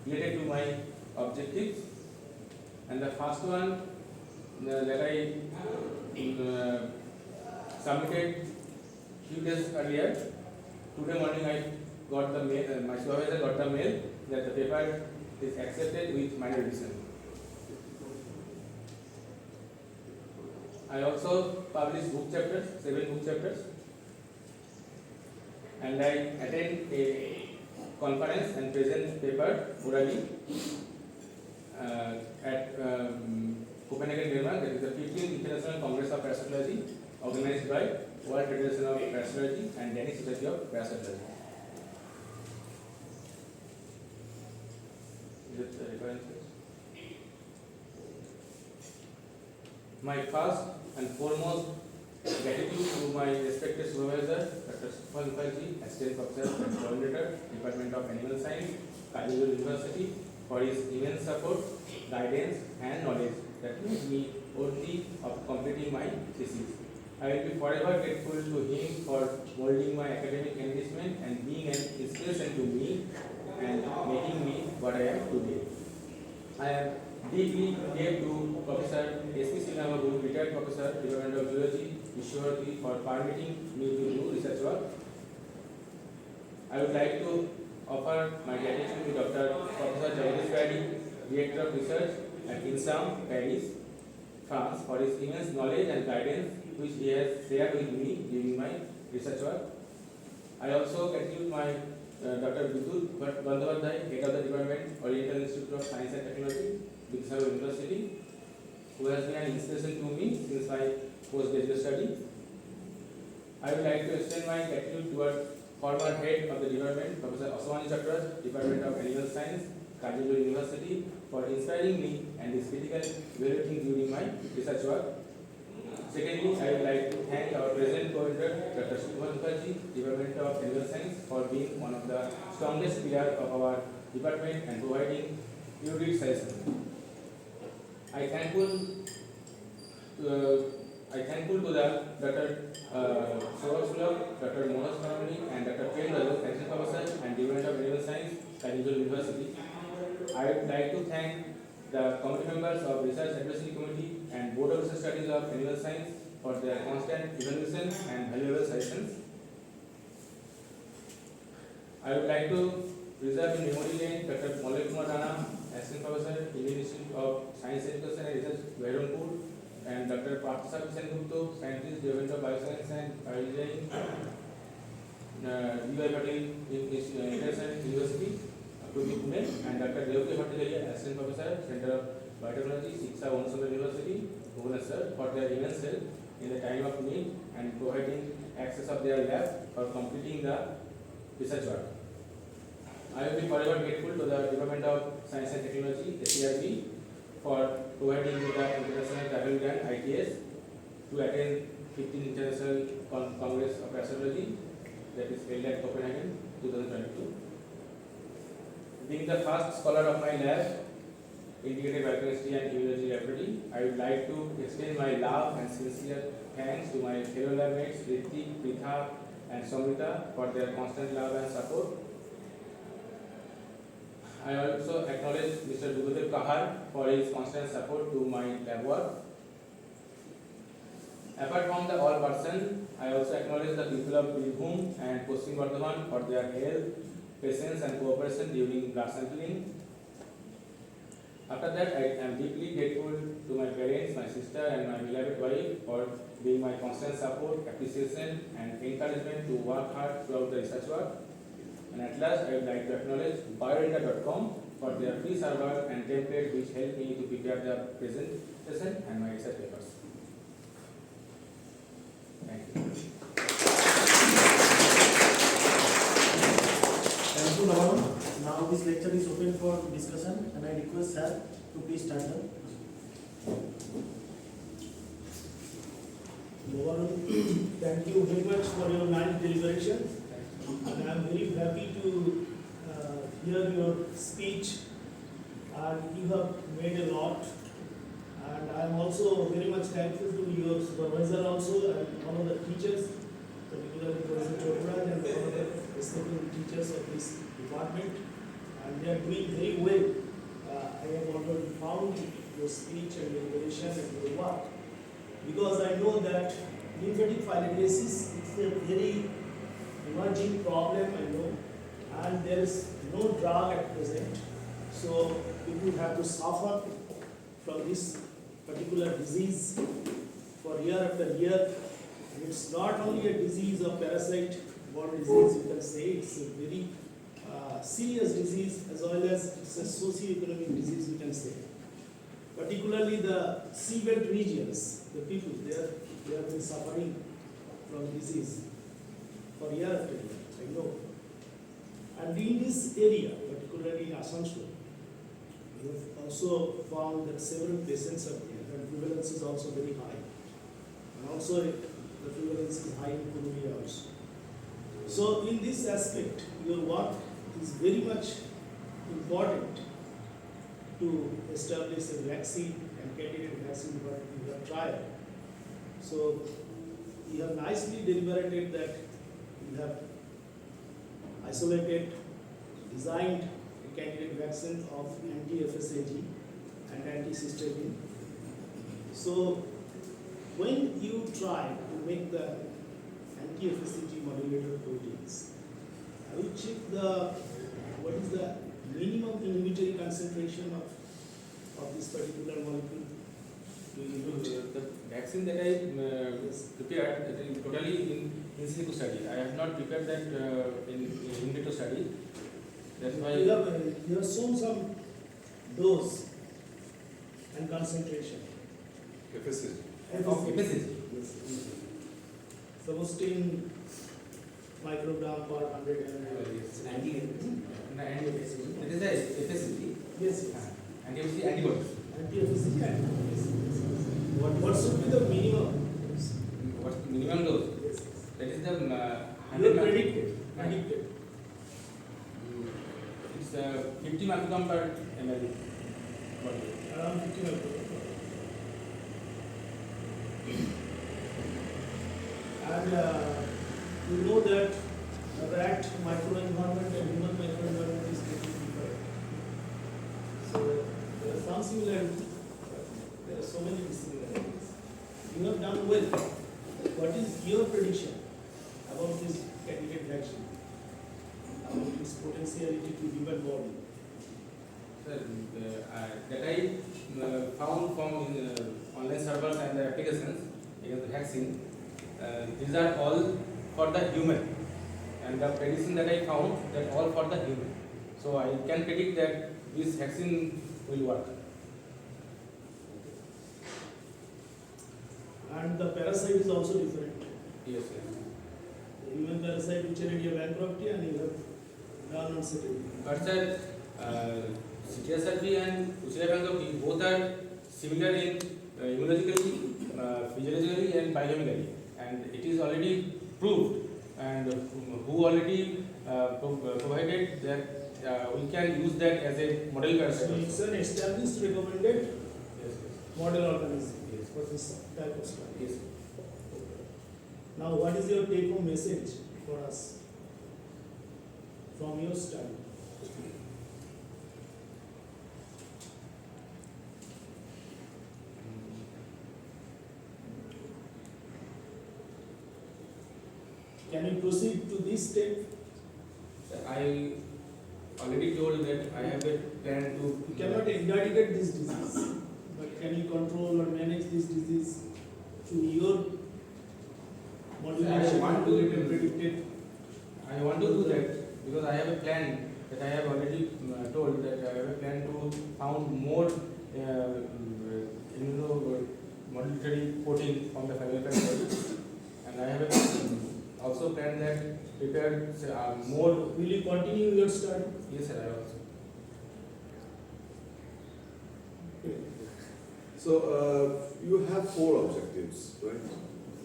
related to my objectives, and the first one that I submitted few days earlier. Today morning I got the mail, my supervisor got the mail that the paper is accepted with minor revision. I also published book chapters, 7 book chapters, and I attend a conference and present paper orally at Copenhagen, Denmark. That is the 15th International Congress of Parasitology, organized by World Federation of Parasitology and Danish Society of Parasitology. Is it the references? My first and foremost gratitude to my respected supervisor, Dr. Sukhmal Mukherjee, Assistant Professor and Coordinator, Department of Animal Science, Carnegie University, for his immense support, guidance, and knowledge that made me worthy of completing my thesis. I will be forever grateful to him for molding my academic enrichment and being an inspiration to me and making me what I am today. I am deeply indebted to Professor S.P. Srinababu, retired Professor, Department of Zoology, Vishwavarthi, for permitting me to do research work. I would like to offer my gratitude to Dr. Professor Jagdish Gadi, Director of Research at INSAM, Paris, France, for his immense knowledge and guidance which he has shared with me during my research work. I also gratitude my Dr. Vidut Bandyopadhyay, Head of the Department, Oriental Institute of Science and Technology, Vidyadhar University, who has been an inspiration to me since my postgraduate study. I would like to extend my gratitude toward former head of the department, Professor Aswani Chakraj, Department of Animal Science, Carnegie University, for inspiring me and his critical evaluating during my research work. Secondly, I would like to thank our present coordinator, Dr. Sukhmal Mukherjee, Department of Animal Science, for being one of the strongest pillars of our department and providing erudite suggestions. I thankful to the Dr. Saurabh Sulabh, Dr. Manoj Karamani, and Dr. Prem Rajat, Assistant Professor and Department of Animal Science, Carnegie University. I would like to thank the committee members of Research Advisory Committee and Board of Research Studies of Animal Science for their constant evaluation and valuable suggestions. I would like to preserve in memory lane Dr. Malay Kumar Rana, Assistant Professor, Indian Institute of Science Education and Research, Behranpur, and Dr. Partha Gupta, Scientist, Department of Bioscience and Bioengineering, UI Patel International University, Pune, and Dr. Devaki Bhattacharya, Assistant Professor, Center of Biotechnology, Shiksha Anusandhan University, Bhubaneswar, for their immense help in the time of need and providing access of their lab for completing the research work. I will be forever grateful to the Department of Science and Technology, SCRB, for providing me the international travel grant ITS to attend 15th International Congress of Astrology, that is held at Copenhagen 2022. Being the first scholar of my lab, Integrated Biochemistry and Immunology Laboratory, I would like to extend my love and sincere thanks to my fellow lab mates Ritik, Pritha, and Samrita for their constant love and support. I also acknowledge Mr. Dugadev Kahar for his constant support to my lab work. Apart from the all person, I also acknowledge the people of Birbhum and Paschim Bardhaman for their help, patience and cooperation during blood sampling. After that, I am deeply grateful to my parents, my sister and my beloved wife for being my constant support, appreciation and encouragement to work hard throughout the research work. And at last, I would like to acknowledge bioindia.com for their free server and template which helped me to prepare the presentation and my research papers. Thank you. Thank you, Navarro. Now this lecture is open for discussion and I request sir to please stand up. Navarro, thank you very much for your nice deliberation. And I am very happy to hear your speech, and you have made a lot. And I am also very much thankful to your supervisor also and one of the teachers, particularly Professor Chopra and one of the respected teachers of this department. And they are doing very well. I have already found your speech and deliberation and your work, because I know that lymphatic fibrosis is a very emerging problem, I know, and there is no drug at present. So people have to suffer from this particular disease for year after year. And it's not only a disease of parasite-borne disease, you can say it's a very serious disease, as well as it's a socio-economic disease, you can say. Particularly the seabed regions, the people there, they have been suffering from disease for year after year, I know. And in this area, particularly in Asansol, we have also found that several patients are there, and prevalence is also very high. And also the prevalence is high in Purulia also. So in this aspect, your work is very much important to establish a vaccine and candidate vaccine for your trial. So you have nicely deliberated that you have isolated, designed a candidate vaccine of anti-FSAG and anti-cystatin. So when you try to make the anti-FSAG modulator proteins, have you checked what is the minimum inhibitory concentration of this particular molecule? The vaccine that I prepared is totally in silico study. I have not prepared that in vitro study. That's why You have shown some dose and concentration. FSH. FSH. Yes. Subostin microgram per 100 ml. That is the FSH. Yes. Antibodies. Anti-FSAG antibodies. What should be the minimum? What's the minimum dose? Yes. That is the You 100 have predicted. It's 50 microgram per ml. Around 50 microgram. And you know that the rat microenvironment and human microenvironment is getting different. So there are some similarities, but there are so many dissimilarities. You have done well. What is your prediction about this candidate vaccine? about its potentiality to human body? Sir, that I found from online servers and the applications against the vaccine, these are all for the human, and the prediction that I found that all for the human. So I can predict that this vaccine will work. And the parasite is also different. Yes, yes. The human parasite which already have bankruptcy and you have non-uncertainty. But sir, CTSRP and Uchila bankruptcy both are similar in immunologically, physiologically and biochemically, and it is already proved. And who already provided that we can use that as a model So parasite. it's an established recommended Yes, model organism Yes. for this type of study. yes. Now, what is your take-home message for us from your study? Can you proceed to this step? I already told that I have a plan to. You cannot eradicate this disease, but can you control or manage this disease through your modulation? I want to- predicted. I want to do that because I have a plan that I have already told that I have a plan to found more immunomodulatory protein from the familial cell, and I have a, also plan that prepared more. Will you continue your study? Yes, sir. I also. So you have 4 objectives, right?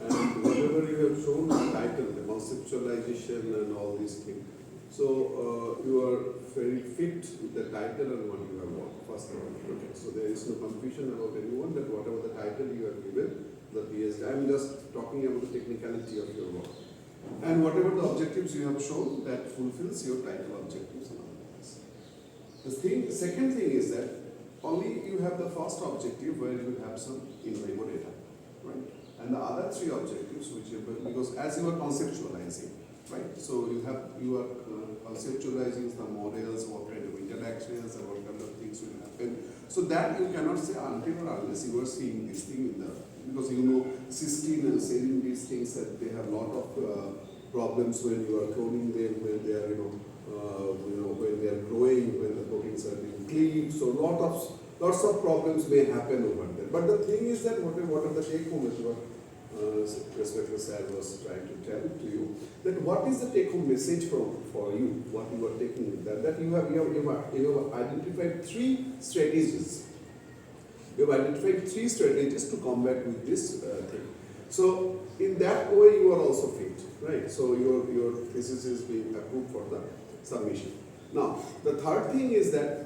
And whatever you have shown the title, the conceptualization and all these things. So you are very fit with the title and what you have worked. First of all, okay. So there is no confusion about anyone that whatever the title you have given, the PhD. I am just talking about the technicality of your work. And whatever the objectives you have shown, that fulfills your title objectives and all things. The second thing is that only you have the first objective where you have some in vivo data, right? And the other 3 objectives, which you, because as you are conceptualizing, right? So you are conceptualizing the models, what kind of interactions and what kind of things will happen. So that you cannot say until or unless you are seeing this thing in the, because you know cysteine and serine, these things that they have a lot of problems when you are cloning them, when they are when they are growing, when the proteins are being cleaved. So lots of problems may happen over there. But the thing is that what are the take home is what respected sir was trying to tell to you, that what is the take home message for you, what you are taking with that you have identified 3 strategies. You have identified 3 strategies to combat with this thing. So in that way you are also fit, right? So your thesis is being approved for the submission. Now the third thing is that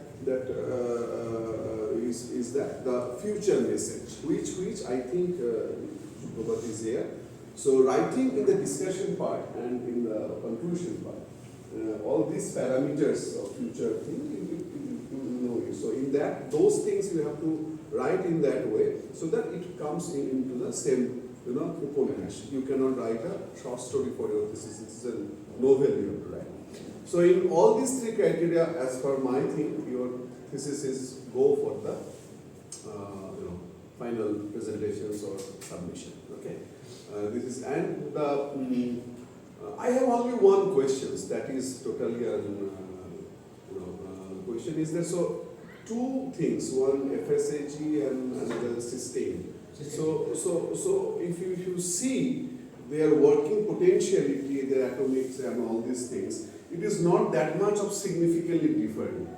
the future message, which I think Robert is here. So writing in the discussion part and in the conclusion part, all these parameters of future thing, you know. So in that, those things you have to write in that way so that it comes into the same, pollination. You cannot write a short story for your thesis. It's a novel you have to write. So in all these 3 criteria, as per my thing, your thesis is go for the final presentations or submission. Okay, this is and I have only one question. That is totally question is there. So 2 things: one FSAG and another cysteine. So if you see their working potentiality, their atomics and all these things, it is not that much of significantly different.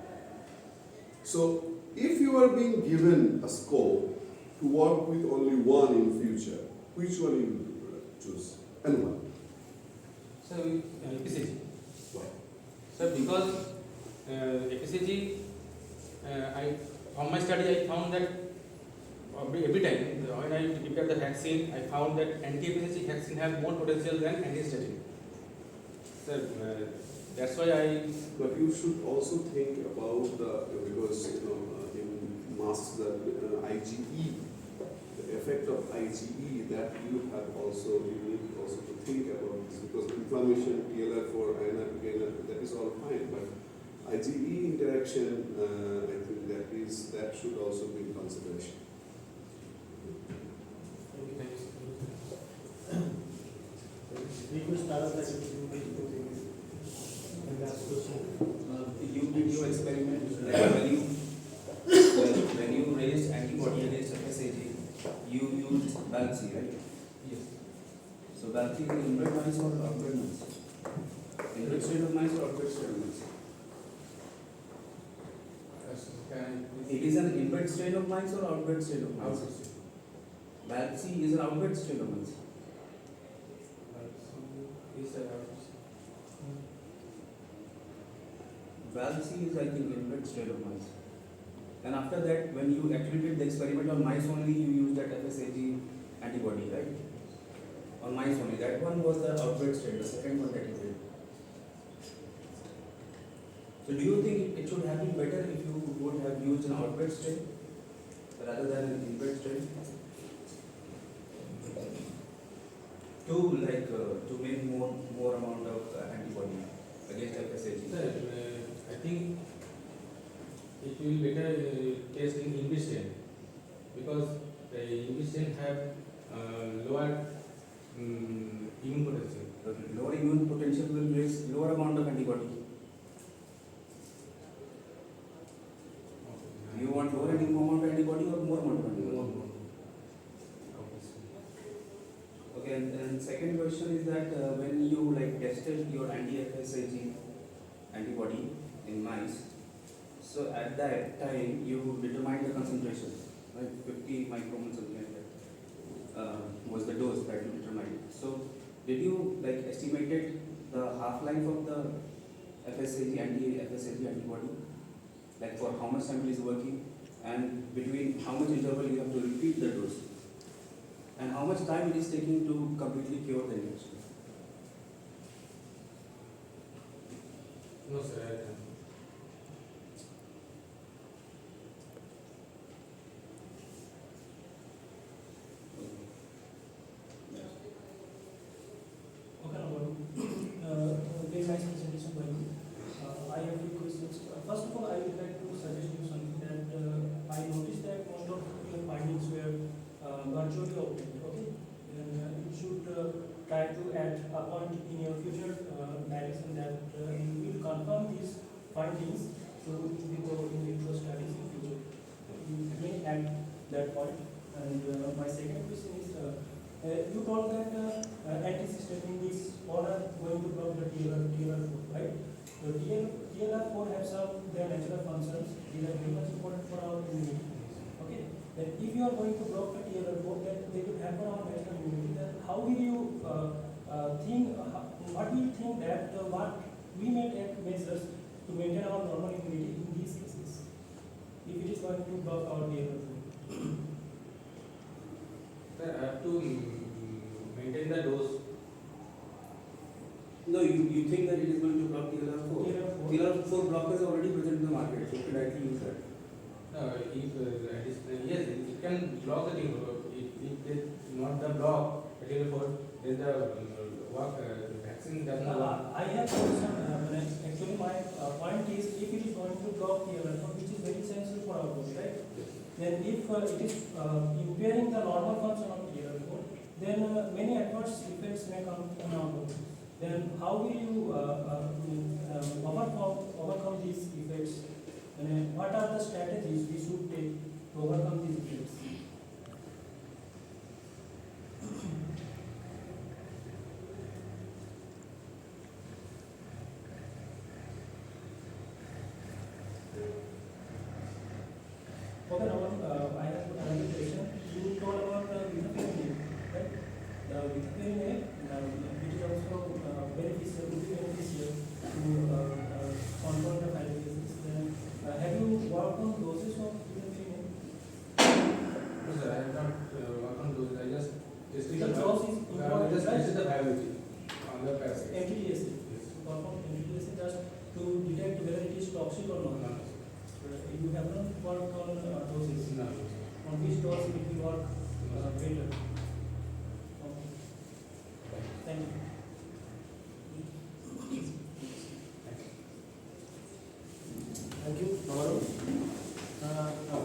So if you are being given a scope to work with only one in future, which one you will choose and why? So FSAG. Why? So because FSAG, from my study I found that every time when I prepare the vaccine, I found that anti-FSAG vaccine have more potential than anti-statin. So that's why But you should also think about because in masks the IgE, the effect of IgE, that you need also to think about things because inflammation, TLR4, INR, that is all fine, but IgE interaction, I think that should also be in consideration. Request Tara that you may go to the last question. You did your experiment like when you raised antibody against FSAG, you used Balci, right? Yes. So Balci is inbred mice or outbred mice? Inbred strain of mice or outbred strain of mice? It is an inbred strain of mice or outbred strain of mice? Balci is an outbred strain of mice. Balci is, I think, inbred strain of mice. And after that, when you actually did the experiment on mice only, you used that FSAG antibody, right? On mice only. That one was the outbred strain, the second one that you did. So do you think it should have been better if you would have used an outbred strain rather than an inbred strain? To make more amount of antibody against FSAG. I think it will be better test in English strain because the English strain have lower immune potential. Okay. Lower immune potential will raise lower amount of antibody. You want lower amount of antibody or more amount of antibody? Okay, and second question is that when you tested your anti-FSAG antibody in mice, so at that time you determined the concentration, right? 50 micromole, something like that, was the dose that you determined. So did you estimated the half-life of the FSAG anti-FSAG antibody, for how much time it is working, and between how much interval you have to repeat the dose, and how much time it is taking to completely cure the infection? No, sir. I can't. Okay, very nice presentation by you. I have few questions. First of all, I would like to suggest you something that I noticed that most of your findings were virtually obtained. Okay, and you should try to add a point in your future direction that you will confirm these findings so it will go in vitro studies in future. You may add that point. And my second question is, you told that anti-histamine is all are going to block the TLR4, right? So TLR4 have some their natural functions. These are very much important for our immunity. Okay. Then if you are going to block the TLR4, then they will hamper our natural immunity. Then how will you think? What do you think that what we may take measures to maintain our normal immunity in these cases? If it is going to block our TLR4. Sir, I have to maintain the dose. No, you think that it is going to block TLR4? TLR4. TLR4 blockers are already present in the market, so you can directly use that. Yes, it can block the tumor. If it is not the block, TLR4, then the vaccine does not work. I have some, actually my point is if it is going to block TLR4, which is very essential for our body, right? Then if it is impairing the normal function of TLR4, then many adverse effects may come on our body. Then how will you overcome these effects? And what are the strategies we should take to overcome these effects? Okay, now I have another question. You told about vitapirine, right? The vitapirine, which is also beneficial, will be beneficial to control the fibrosis. Have you worked on doses of vitapirine? No, sir, I have not worked on those. I just tested The dose is important, just right? tested the biology on the parasite. MTDSA. Yes. Perform MTDSA just to detect whether it is toxic or No, not. no, You have not worked on doses. no. On which dose it will work better. Okay. Thank you.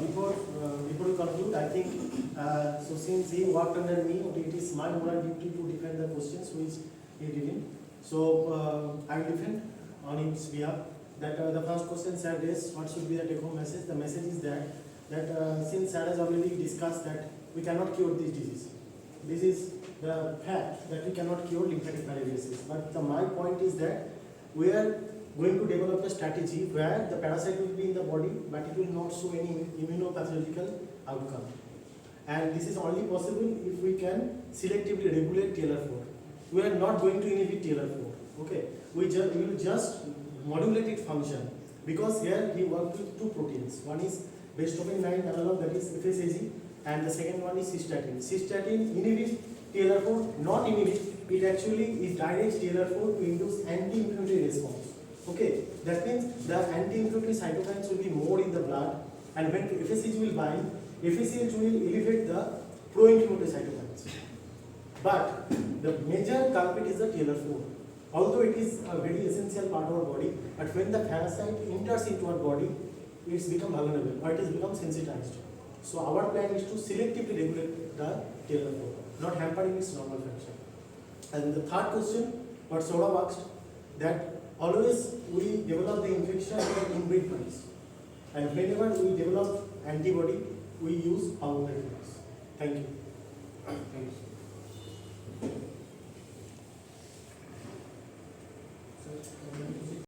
Before we conclude, I think so since he worked under me, okay, it is my moral duty to defend the questions which he didn't. So I will defend on his behalf. That the first question sir raised, what should be the take-home message? The message is that since sir has already discussed that we cannot cure this disease. This is the fact that we cannot cure lymphatic filariasis. But my point is that we are going to develop a strategy where the parasite will be in the body, but it will not show any immunopathological outcome. And this is only possible if we can selectively regulate TLR4. We are not going to inhibit TLR4. Okay, we will just modulate its function, because here he worked with two proteins. One is bestrophin 9 analog, that is FSAG, and the second one is cystatin. Cystatin inhibits TLR4, not inhibit, it actually is directs TLR4 to induce anti-inflammatory response. Okay, that means the anti-inflammatory cytokines will be more in the blood, and when FSAG will bind, FSAG will elevate the pro-inflammatory cytokines. But the major culprit is the TLR4. Although it is a very essential part of our body, but when the parasite enters into our body, it's become vulnerable or it has become sensitized. So our plan is to selectively regulate the TLR4, not hampering its normal function. And the third question, what Saurabh asked, that always we develop the infection in inbreed mice. And whenever we develop antibody, we use our mice. Thank you. Thank you.